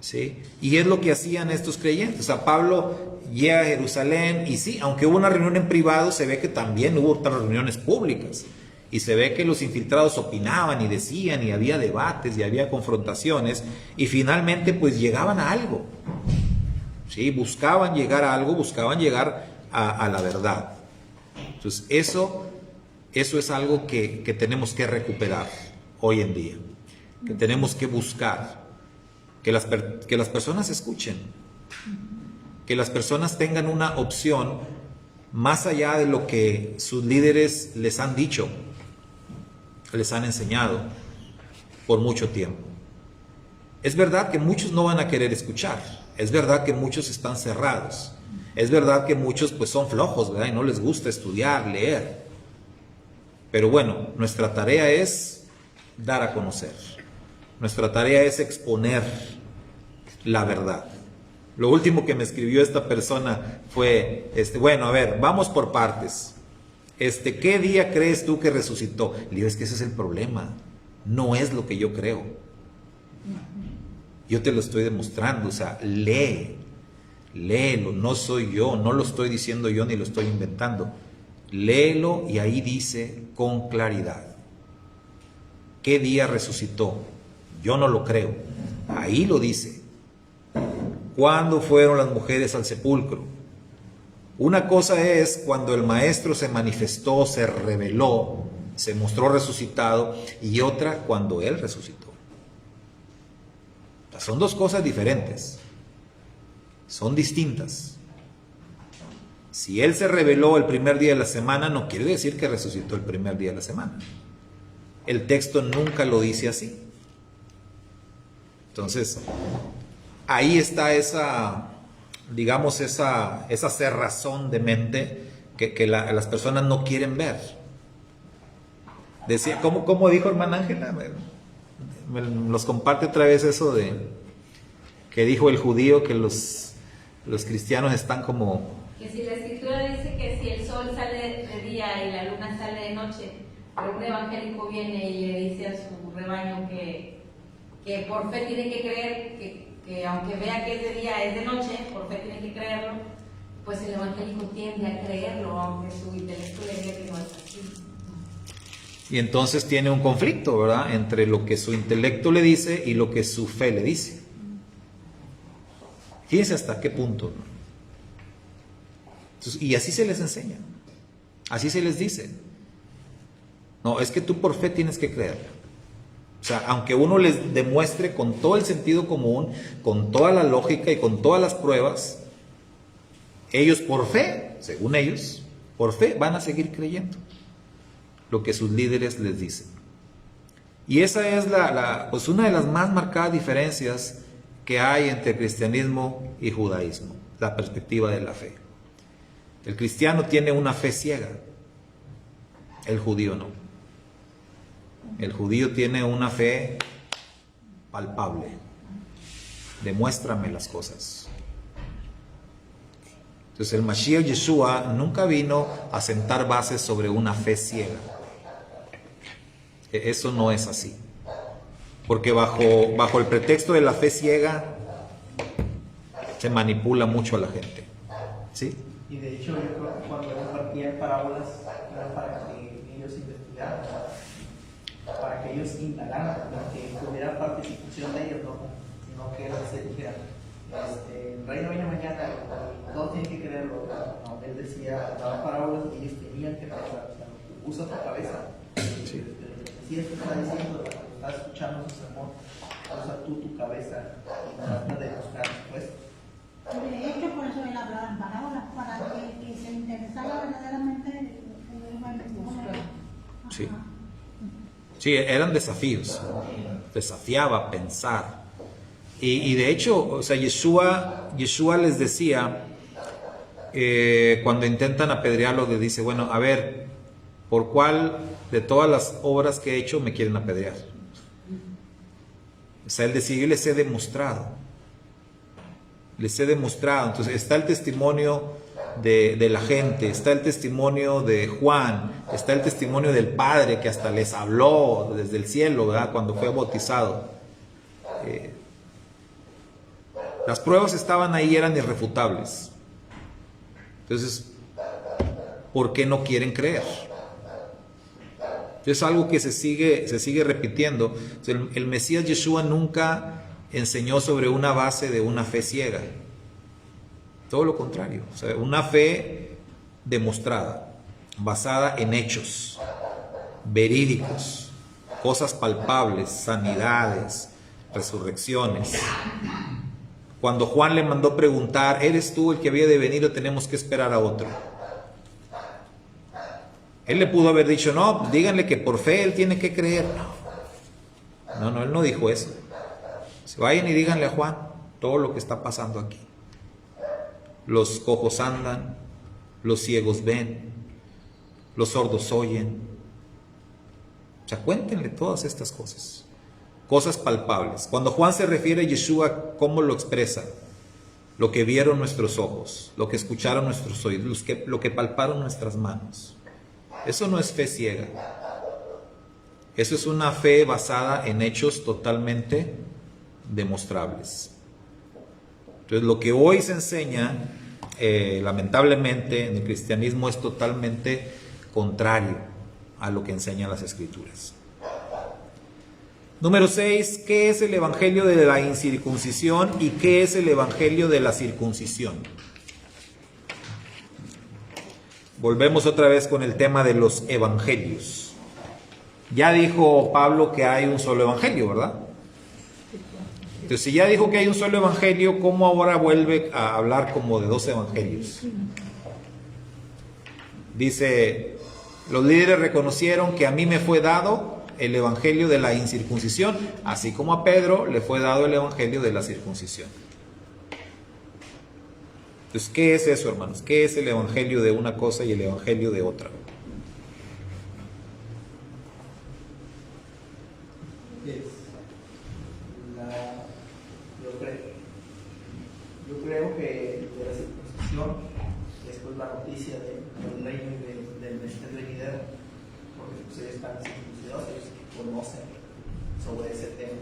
¿Sí? Y es lo que hacían estos creyentes. O sea, Pablo llega a Jerusalén y sí, aunque hubo una reunión en privado, se ve que también hubo otras reuniones públicas. Y se ve que los infiltrados opinaban y decían, y había debates y había confrontaciones, y finalmente pues llegaban a algo. ¿Sí? Buscaban llegar a algo, buscaban llegar a la verdad. Entonces eso es algo que tenemos que recuperar hoy en día, que tenemos que buscar, que las personas escuchen, que las personas tengan una opción más allá de lo que sus líderes les han dicho, les han enseñado por mucho tiempo. Es verdad que muchos no van a querer escuchar, es verdad que muchos están cerrados, es verdad que muchos pues son flojos, ¿verdad? Y no les gusta estudiar, leer. Pero bueno, nuestra tarea es dar a conocer, nuestra tarea es exponer la verdad. Lo último que me escribió esta persona fue, bueno, a ver, vamos por partes. ¿Qué día crees tú que resucitó? Le digo, es que ese es el problema. No es lo que yo creo. Yo te lo estoy demostrando. O sea, léelo. No soy yo, no lo estoy diciendo yo ni lo estoy inventando. Léelo y ahí dice con claridad. ¿Qué día resucitó? Yo no lo creo. Ahí lo dice. ¿Cuándo fueron las mujeres al sepulcro? Una cosa es cuando el maestro se manifestó, se reveló, se mostró resucitado, y otra cuando él resucitó. O sea, son dos cosas diferentes, son distintas. Si él se reveló el primer día de la semana, no quiere decir que resucitó el primer día de la semana. El texto nunca lo dice así. Entonces, ahí está esa, digamos, esa cerrazón de mente que las personas no quieren ver. Decía, ¿cómo dijo hermana Ángela? Me los comparte otra vez eso de que dijo el judío que los cristianos están como... Que si la escritura dice que si el sol sale de día y la luna sale de noche, pero un evangélico viene y le dice a su rebaño que por fe tiene que creer que aunque vea que es de día, es de noche, por fe tiene que creerlo, pues el evangélico tiende a creerlo, aunque su intelecto le diga que no es así. Y entonces tiene un conflicto, ¿verdad? Entre lo que su intelecto le dice y lo que su fe le dice. Fíjense hasta qué punto, ¿no? Entonces, y así se les enseña, así se les dice. No, es que tú por fe tienes que creer. O sea, aunque uno les demuestre con todo el sentido común, con toda la lógica y con todas las pruebas, ellos por fe, según ellos, por fe van a seguir creyendo lo que sus líderes les dicen. Y esa es pues una de las más marcadas diferencias que hay entre cristianismo y judaísmo, la perspectiva de la fe. El cristiano tiene una fe ciega, el judío no. El judío tiene una fe palpable. Demuéstrame las cosas. Entonces el Mashiach Yeshua nunca vino a sentar bases sobre una fe ciega. Eso no es así. Porque bajo el pretexto de la fe ciega se manipula mucho a la gente. ¿Sí? Y de hecho, yo creo que cuando compartían parábolas era para que ellos investigaran, para que ellos indagaran, para que hubiera participación de ellos, ¿no? Sino que se dijera, el reino viene mañana, todos tienen que creerlo. No, él decía, daba parábolas y ellos tenían que pensar, usa tu cabeza. Sí. Si esto está diciendo, estás escuchando su sermón, usa tú tu cabeza y trata de buscar respuestas. De hecho, por eso él hablaba en parábolas, para que se interesara verdaderamente en el Sí. Sí, eran desafíos. Desafiaba a pensar. Y de hecho, o sea, Yeshua les decía, cuando intentan apedrearlo, le dice, bueno, a ver, ¿por cuál de todas las obras que he hecho me quieren apedrear? O sea, él decía, yo les he demostrado. Entonces está el testimonio de la gente, está el testimonio de Juan, está el testimonio del Padre que hasta les habló desde el cielo, ¿verdad? Cuando fue bautizado. Las pruebas estaban ahí, eran irrefutables. Entonces, ¿por qué no quieren creer? Es algo que se sigue repitiendo. O sea, el Mesías Yeshua nunca enseñó sobre una base de una fe ciega. Todo lo contrario. O sea, una fe demostrada, basada en hechos verídicos, cosas palpables, sanidades, resurrecciones. Cuando Juan le mandó preguntar, ¿eres tú el que había de venir o tenemos que esperar a otro? Él le pudo haber dicho, no, díganle que por fe él tiene que creer. No, él no dijo eso. Vayan y díganle a Juan todo lo que está pasando aquí. Los cojos andan, los ciegos ven, los sordos oyen. O sea, cuéntenle todas estas cosas. Cosas palpables. Cuando Juan se refiere a Yeshua, ¿cómo lo expresa? Lo que vieron nuestros ojos, lo que escucharon nuestros oídos, lo que palparon nuestras manos. Eso no es fe ciega. Eso es una fe basada en hechos totalmente demostrables. Entonces, lo que hoy se enseña, lamentablemente, en el cristianismo es totalmente contrario a lo que enseñan las Escrituras. Número 6, ¿qué es el evangelio de la incircuncisión y qué es el evangelio de la circuncisión? Volvemos otra vez con el tema de los evangelios. Ya dijo Pablo que hay un solo evangelio, ¿verdad? Entonces, si ya dijo que hay un solo evangelio, ¿cómo ahora vuelve a hablar como de dos evangelios? Dice, los líderes reconocieron que a mí me fue dado el evangelio de la incircuncisión, así como a Pedro le fue dado el evangelio de la circuncisión. Entonces, ¿qué es eso, hermanos? ¿Qué es el evangelio de una cosa y el evangelio de otra? Yo creo que de la circuncisión es pues la noticia del reino y del Mesías venidero, porque pues ellos están circuncidados, ellos conocen sobre ese tema,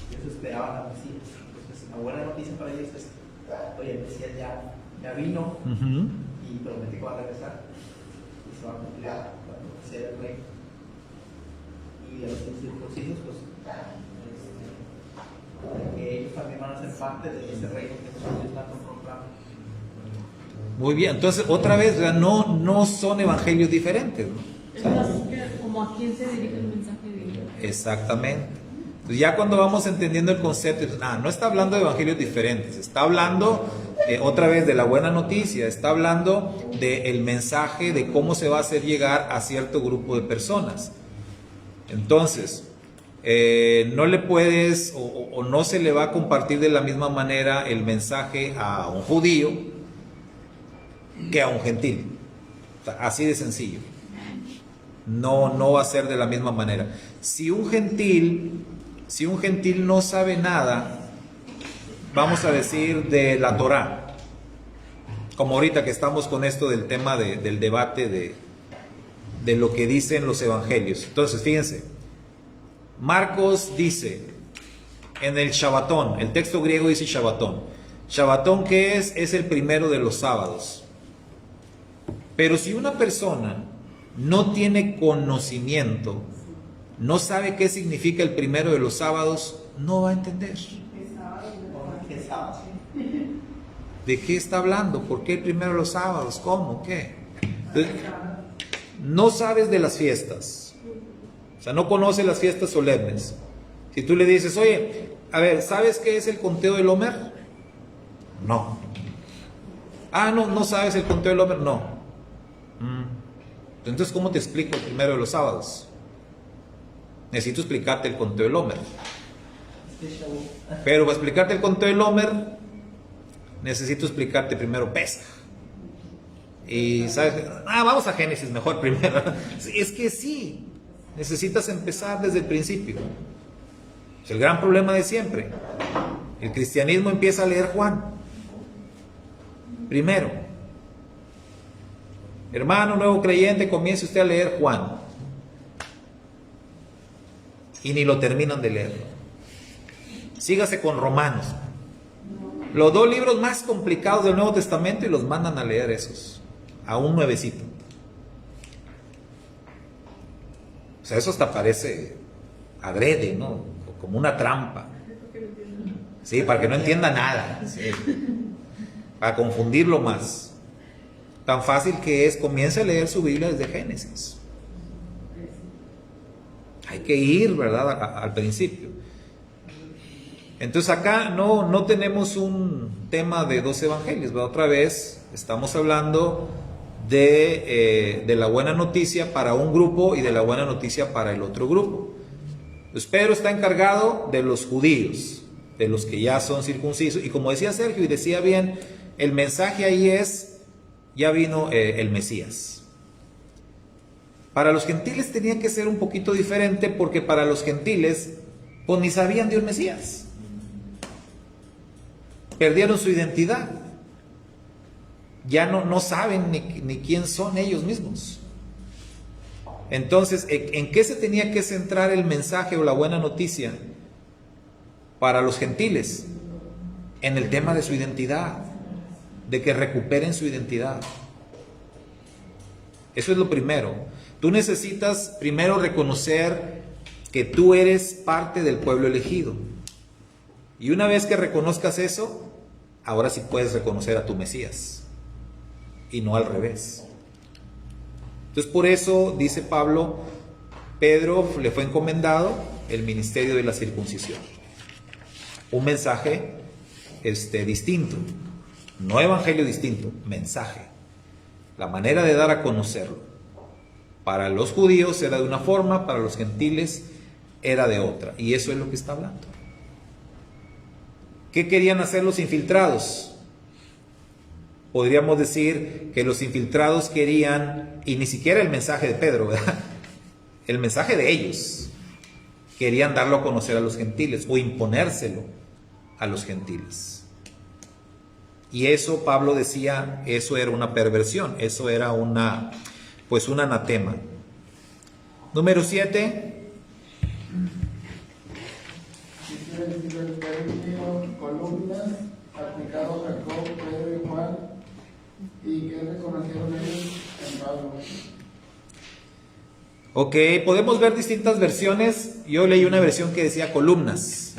ellos esperaban al Mesías. Entonces la buena noticia para ellos es, oye, el Mesías ya vino y promete que va a regresar y se va a cumplir la profecía del reino. Y de los circuncisos, pues que ellos también van a ser parte de ese reino que ellos tanto proclaman. Muy bien, entonces otra vez, no son evangelios diferentes, ¿no? Es más como a quién se dirige el mensaje de Dios. Exactamente. Entonces ya cuando vamos entendiendo el concepto, no está hablando de evangelios diferentes, está hablando otra vez de la buena noticia, está hablando del mensaje de cómo se va a hacer llegar a cierto grupo de personas. Entonces, no le puedes o no se le va a compartir de la misma manera el mensaje a un judío que a un gentil. O sea, así de sencillo. No va a ser de la misma manera. Si un gentil no sabe nada, vamos a decir, de la Torá, como ahorita que estamos con esto del tema del debate de lo que dicen los evangelios. Entonces, fíjense, Marcos dice en el Shabbatón, el texto griego dice Shabbatón. Shabbatón, ¿qué es? Es el primero de los sábados. Pero si una persona no tiene conocimiento, no sabe qué significa el primero de los sábados, no va a entender. ¿De qué está hablando? ¿Por qué el primero de los sábados? ¿Cómo? ¿Qué? Entonces, no sabes de las fiestas. O sea, no conoce las fiestas solemnes. Si tú le dices, oye, a ver, ¿sabes qué es el conteo del Homer? No. ¿No sabes el conteo del Homer? No. Entonces, ¿cómo te explico el primero de los sábados? Necesito explicarte el conteo del Homer. Pero para explicarte el conto del Homer, necesito explicarte primero Pesaj. Y sabes, vamos a Génesis mejor primero. Es que sí, necesitas empezar desde el principio. Es el gran problema de siempre. El cristianismo empieza a leer Juan primero. Hermano nuevo creyente, comience usted a leer Juan. Y ni lo terminan de leer. Sígase con Romanos. Los 2 libros más complicados del Nuevo Testamento, y los mandan a leer esos. A un nuevecito. O sea, eso hasta parece adrede, ¿no? Como una trampa. Sí, para que no entienda nada. Sí. Para confundirlo más. Tan fácil que es, comience a leer su Biblia desde Génesis. Hay que ir, ¿verdad?, al principio. Entonces acá no tenemos un tema de 2 evangelios, ¿verdad? Otra vez estamos hablando de la buena noticia para un grupo y de la buena noticia para el otro grupo. Pues Pedro está encargado de los judíos, de los que ya son circuncisos, y como decía Sergio y decía bien, el mensaje ahí es, ya vino el Mesías. Para los gentiles tenía que ser un poquito diferente, porque para los gentiles pues ni sabían de un Mesías. Perdieron su identidad. Ya no saben ni quién son ellos mismos. Entonces, ¿en qué se tenía que centrar el mensaje o la buena noticia para los gentiles? En el tema de su identidad, de que recuperen su identidad. Eso es lo primero. Tú necesitas primero reconocer que tú eres parte del pueblo elegido. Y una vez que reconozcas eso, ahora sí puedes reconocer a tu Mesías. Y no al revés. Entonces por eso, dice Pablo, Pedro le fue encomendado el ministerio de la circuncisión. Un mensaje distinto. No evangelio distinto, mensaje. La manera de dar a conocerlo. Para los judíos era de una forma, para los gentiles era de otra. Y eso es lo que está hablando. ¿Qué querían hacer los infiltrados? Podríamos decir que los infiltrados querían, y ni siquiera el mensaje de Pedro, ¿verdad?, el mensaje de ellos, querían darlo a conocer a los gentiles o imponérselo a los gentiles. Y eso, Pablo decía, eso era una perversión, eso era un anatema. Número 7. Columnas aplicados a Jacob, Pedro y Juan, y que reconocieron ellos en Pablo. Ok, podemos ver distintas versiones. Yo leí una versión que decía columnas.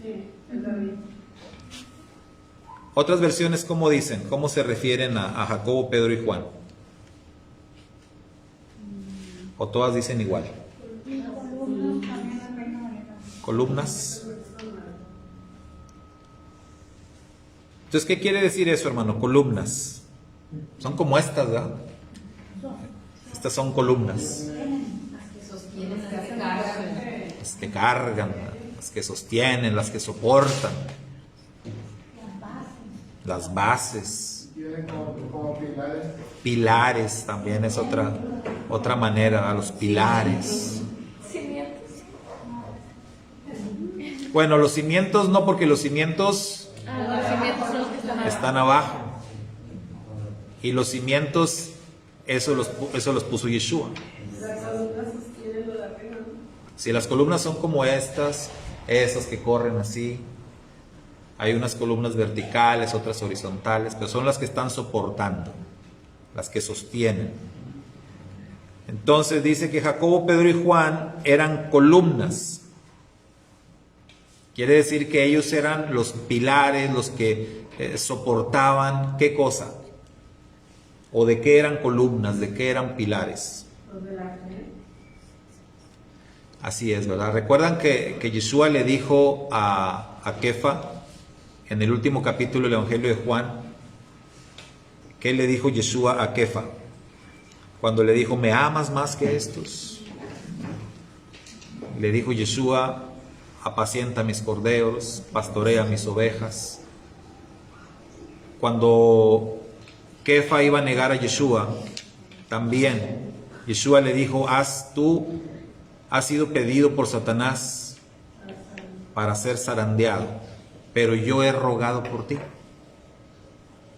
Sí, es la misma. Otras versiones, ¿cómo dicen? ¿Cómo se refieren a Jacobo, Pedro y Juan? ¿O todas dicen igual? Columnas. Entonces, ¿qué quiere decir eso, hermano? Columnas. Son como estas, ¿verdad? Estas son columnas. Las que cargan, las que sostienen, las que soportan. Las bases. Tienen como pilares. Pilares también es otra manera, a los pilares. Bueno, los cimientos no, porque los cimientos están abajo. Y los cimientos, eso los puso Yeshua. Si las columnas son como estas, esas que corren así, hay unas columnas verticales, otras horizontales, pero son las que están soportando, las que sostienen. Entonces dice que Jacobo, Pedro y Juan eran columnas. Quiere decir que ellos eran los pilares, los que soportaban, ¿qué cosa? ¿O de qué eran columnas? ¿De qué eran pilares? Así es, ¿verdad? ¿Recuerdan que Yeshua le dijo a Kefa en el último capítulo del Evangelio de Juan? ¿Qué le dijo Yeshua a Kefa? Cuando le dijo, ¿me amas más que estos? Le dijo Yeshua, apacienta mis corderos, pastorea mis ovejas. Cuando Kefa iba a negar a Yeshua, también Yeshua le dijo, has sido pedido por Satanás para ser zarandeado, pero yo he rogado por ti.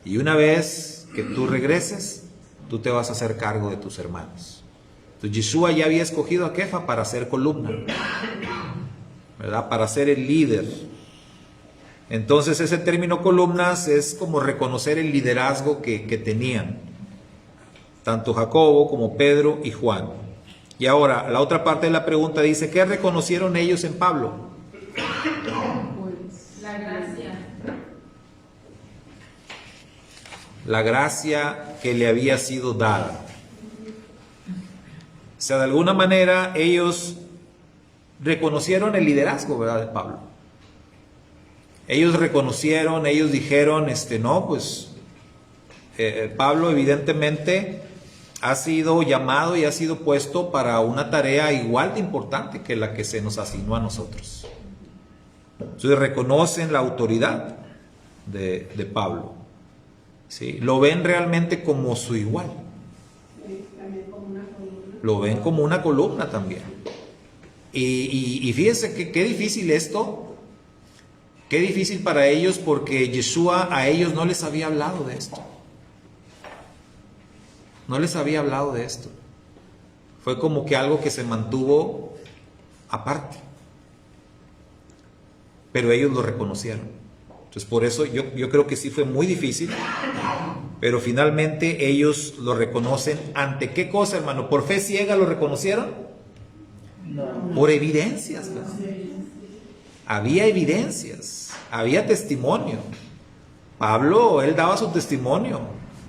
Y una vez que tú regreses, tú te vas a hacer cargo de tus hermanos. Entonces Yeshua ya había escogido a Kefa para ser columna, ¿verdad? Para ser el líder. Entonces ese término columnas es como reconocer el liderazgo que tenían tanto Jacobo como Pedro y Juan. Y ahora la otra parte de la pregunta dice, ¿qué reconocieron ellos en Pablo? La gracia. La gracia que le había sido dada. O sea, de alguna manera ellos reconocieron el liderazgo, ¿verdad?, de Pablo. Ellos reconocieron, ellos dijeron, no, pues Pablo evidentemente ha sido llamado y ha sido puesto para una tarea igual de importante que la que se nos asignó a nosotros. Entonces reconocen la autoridad de Pablo, ¿sí? Lo ven realmente como su igual. Sí, también como una columna. Lo ven como una columna también. Y fíjense que qué difícil esto. Qué difícil para ellos, porque Yeshua a ellos no les había hablado de esto. No les había hablado de esto. Fue como que algo que se mantuvo aparte. Pero ellos lo reconocieron. Entonces por eso yo creo que sí fue muy difícil. Pero finalmente ellos lo reconocen. ¿Ante qué cosa, hermano? ¿Por fe ciega lo reconocieron? No. Por evidencias, ¿no? Había evidencias, había testimonio. Pablo, él daba su testimonio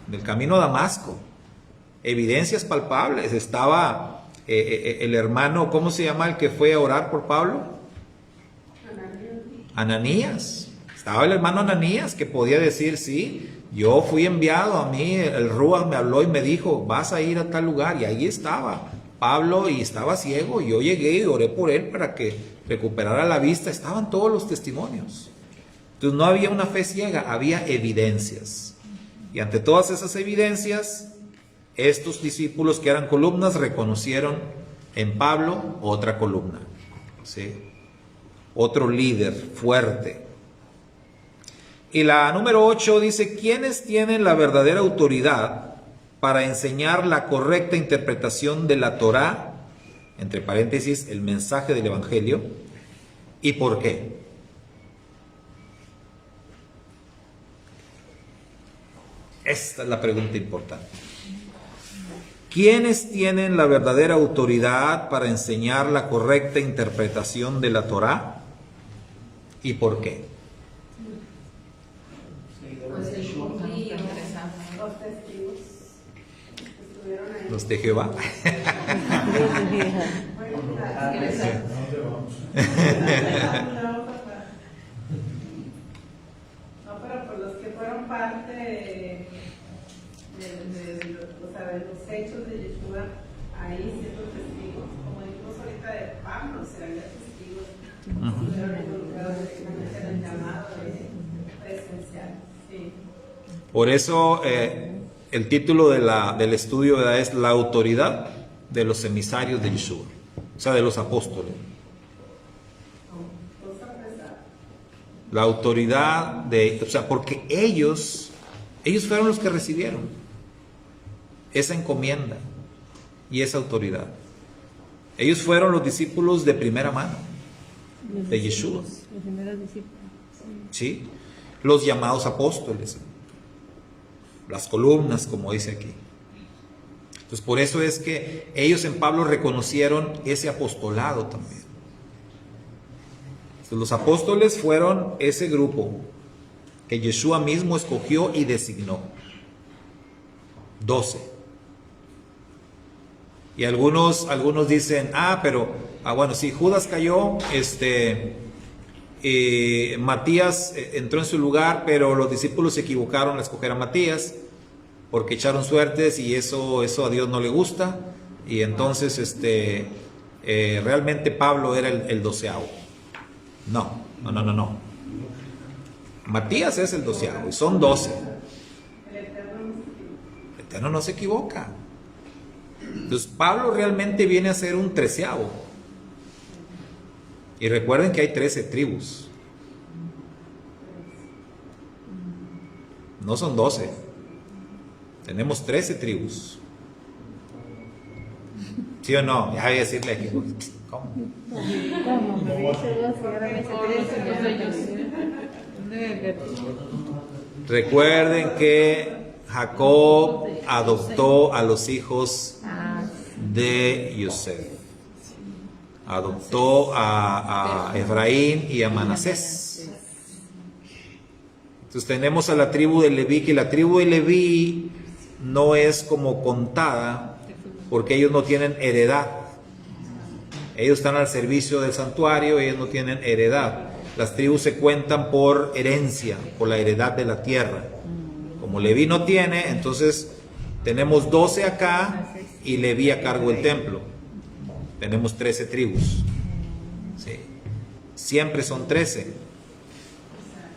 del camino a Damasco. Evidencias palpables. Estaba el hermano, ¿cómo se llama el que fue a orar por Pablo? Ananías. Estaba el hermano Ananías que podía decir, sí, yo fui enviado, a mí el Ruach me habló y me dijo, vas a ir a tal lugar. Y ahí estaba Pablo y estaba ciego. Y yo llegué y oré por él para que recuperara la vista. Estaban todos los testimonios. Entonces no había una fe ciega, había evidencias. Y ante todas esas evidencias, estos discípulos que eran columnas reconocieron en Pablo otra columna, ¿sí? Otro líder fuerte. Y la número 8 dice, ¿quiénes tienen la verdadera autoridad para enseñar la correcta interpretación de la Torá? Entre paréntesis, el mensaje del Evangelio. ¿Y por qué? Esta es la pregunta importante. ¿Quiénes tienen la verdadera autoridad para enseñar la correcta interpretación de la Torá? ¿Y por qué? Pues el judío. Los testigos que estuvieron ahí. Los de Jehová. No, pero por los que fueron parte de los hechos de Yeshua, ahí siendo testigos, como dijimos ahorita de Pablo, o sea, había testigos que estuvieron involucrados directamente en el llamado presencial. Sí. Por eso el título del estudio, ¿verdad?, es la autoridad de los emisarios de Yeshua, o sea, de los apóstoles. La autoridad o sea, porque ellos fueron los que recibieron esa encomienda y esa autoridad. Ellos fueron los discípulos de primera mano de Yeshua. Los primeros discípulos. ¿Sí? Los llamados apóstoles, las columnas, como dice aquí. Entonces, por eso es que ellos en Pablo reconocieron ese apostolado también. Entonces, los apóstoles fueron ese grupo que Yeshua mismo escogió y designó. 12. Y algunos dicen, bueno, sí, Judas cayó, Matías entró en su lugar, pero los discípulos se equivocaron al escoger a Matías, porque echaron suertes y eso a Dios no le gusta, y entonces realmente Pablo era el 12avo. No. Matías es el 12º y son 12. El Eterno no se equivoca. Entonces Pablo realmente viene a ser un 13º. Y recuerden que hay 13 tribus. No son 12. Tenemos 13 tribus. ¿Sí o no? Ya voy a decirle aquí. ¿Cómo? Recuerden que Jacob adoptó a los hijos de Yosef. Adoptó a Efraín y a Manasés. Entonces tenemos a la tribu de Leví, que la tribu de Leví no es como contada porque ellos no tienen heredad. Ellos están al servicio del santuario, ellos no tienen heredad. Las tribus se cuentan por herencia, por la heredad de la tierra. Como Leví no tiene, entonces tenemos 12 acá y Leví a cargo del templo. Tenemos 13 tribus. Sí. Siempre son 13.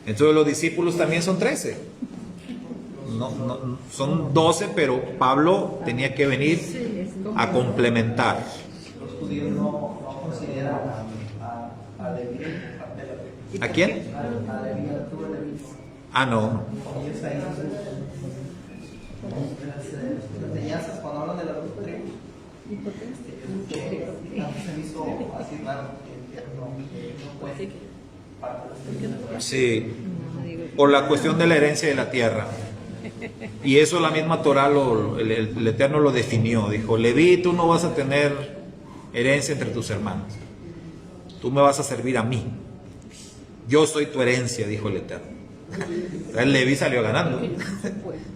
Entonces los discípulos también son 13. No, son 12, pero Pablo tenía que venir a complementar. Los judíos no consideran a Leví parte de la tribu. ¿A quién? A Leví, a la tribu de Leví. Ah, no. Ellos ahí las enseñanzas cuando hablan de las dos tribus. Se me hizo así raro que no puede parte de la tribu. Sí, por la cuestión de la herencia de la tierra. Y eso la misma Torah, el Eterno lo definió. Dijo, Leví, tú no vas a tener herencia entre tus hermanos. Tú me vas a servir a mí. Yo soy tu herencia, dijo el Eterno. El Leví salió ganando.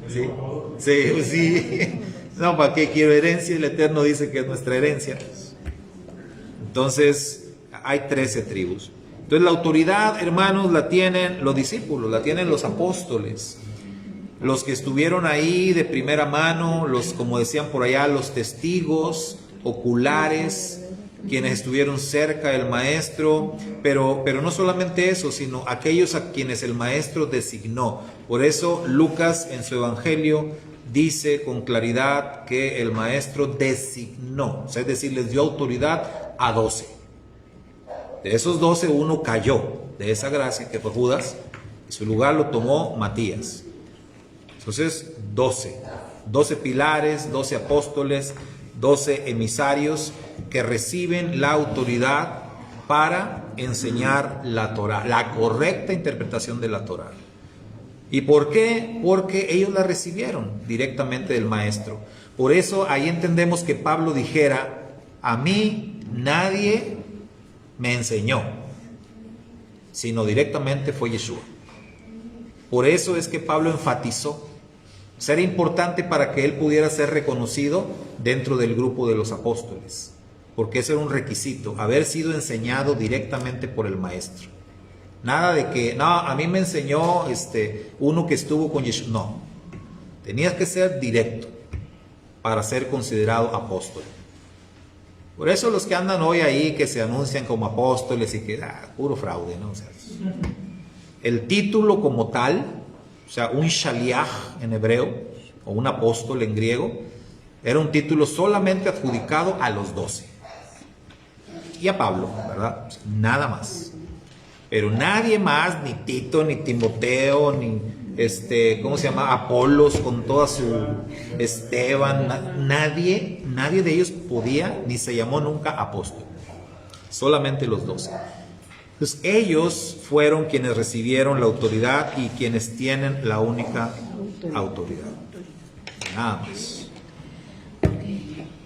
Sí. No, ¿para qué quiero herencia? El Eterno dice que es nuestra herencia. Entonces, hay 13 tribus. Entonces, la autoridad, hermanos, la tienen los discípulos, la tienen los apóstoles. Los que estuvieron ahí de primera mano, los, como decían por allá, los testigos oculares, quienes estuvieron cerca del maestro, pero no solamente eso, sino aquellos a quienes el maestro designó. Por eso Lucas en su evangelio dice con claridad que el maestro designó, es decir, les dio autoridad a 12. De esos 12 uno cayó de esa gracia, que fue Judas, y su lugar lo tomó Matías. Entonces 12 pilares, 12 apóstoles, 12 emisarios que reciben la autoridad para enseñar la Torah, la correcta interpretación de la Torah. ¿Y por qué? Porque ellos la recibieron directamente del maestro. Por eso ahí entendemos que Pablo dijera, a mí nadie me enseñó, sino directamente fue Yeshua. Por eso es que Pablo enfatizó. Era importante para que él pudiera ser reconocido dentro del grupo de los apóstoles, porque ese era un requisito, haber sido enseñado directamente por el maestro. Nada de que, no, a mí me enseñó uno que estuvo con Yeshua. No, tenías que ser directo para ser considerado apóstol. Por eso los que andan hoy ahí, que se anuncian como apóstoles y que, puro fraude, ¿no? O sea, el título como tal, o sea, un shaliach en hebreo, o un apóstol en griego, era un título solamente adjudicado a los 12. Y a Pablo, ¿verdad? Nada más. Pero nadie más, ni Tito, ni Timoteo, ni ¿cómo se llama? Apolos con toda su Esteban, nadie de ellos podía, ni se llamó nunca apóstol. Solamente los 12. Entonces ellos fueron quienes recibieron la autoridad y quienes tienen la única autoridad. Nada más.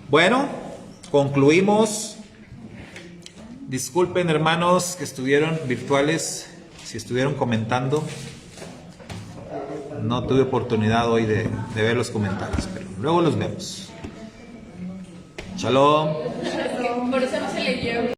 Bueno, concluimos. Disculpen, hermanos que estuvieron virtuales, si estuvieron comentando. No tuve oportunidad hoy de ver los comentarios, pero luego los vemos. Shalom. Por eso no se leyeron.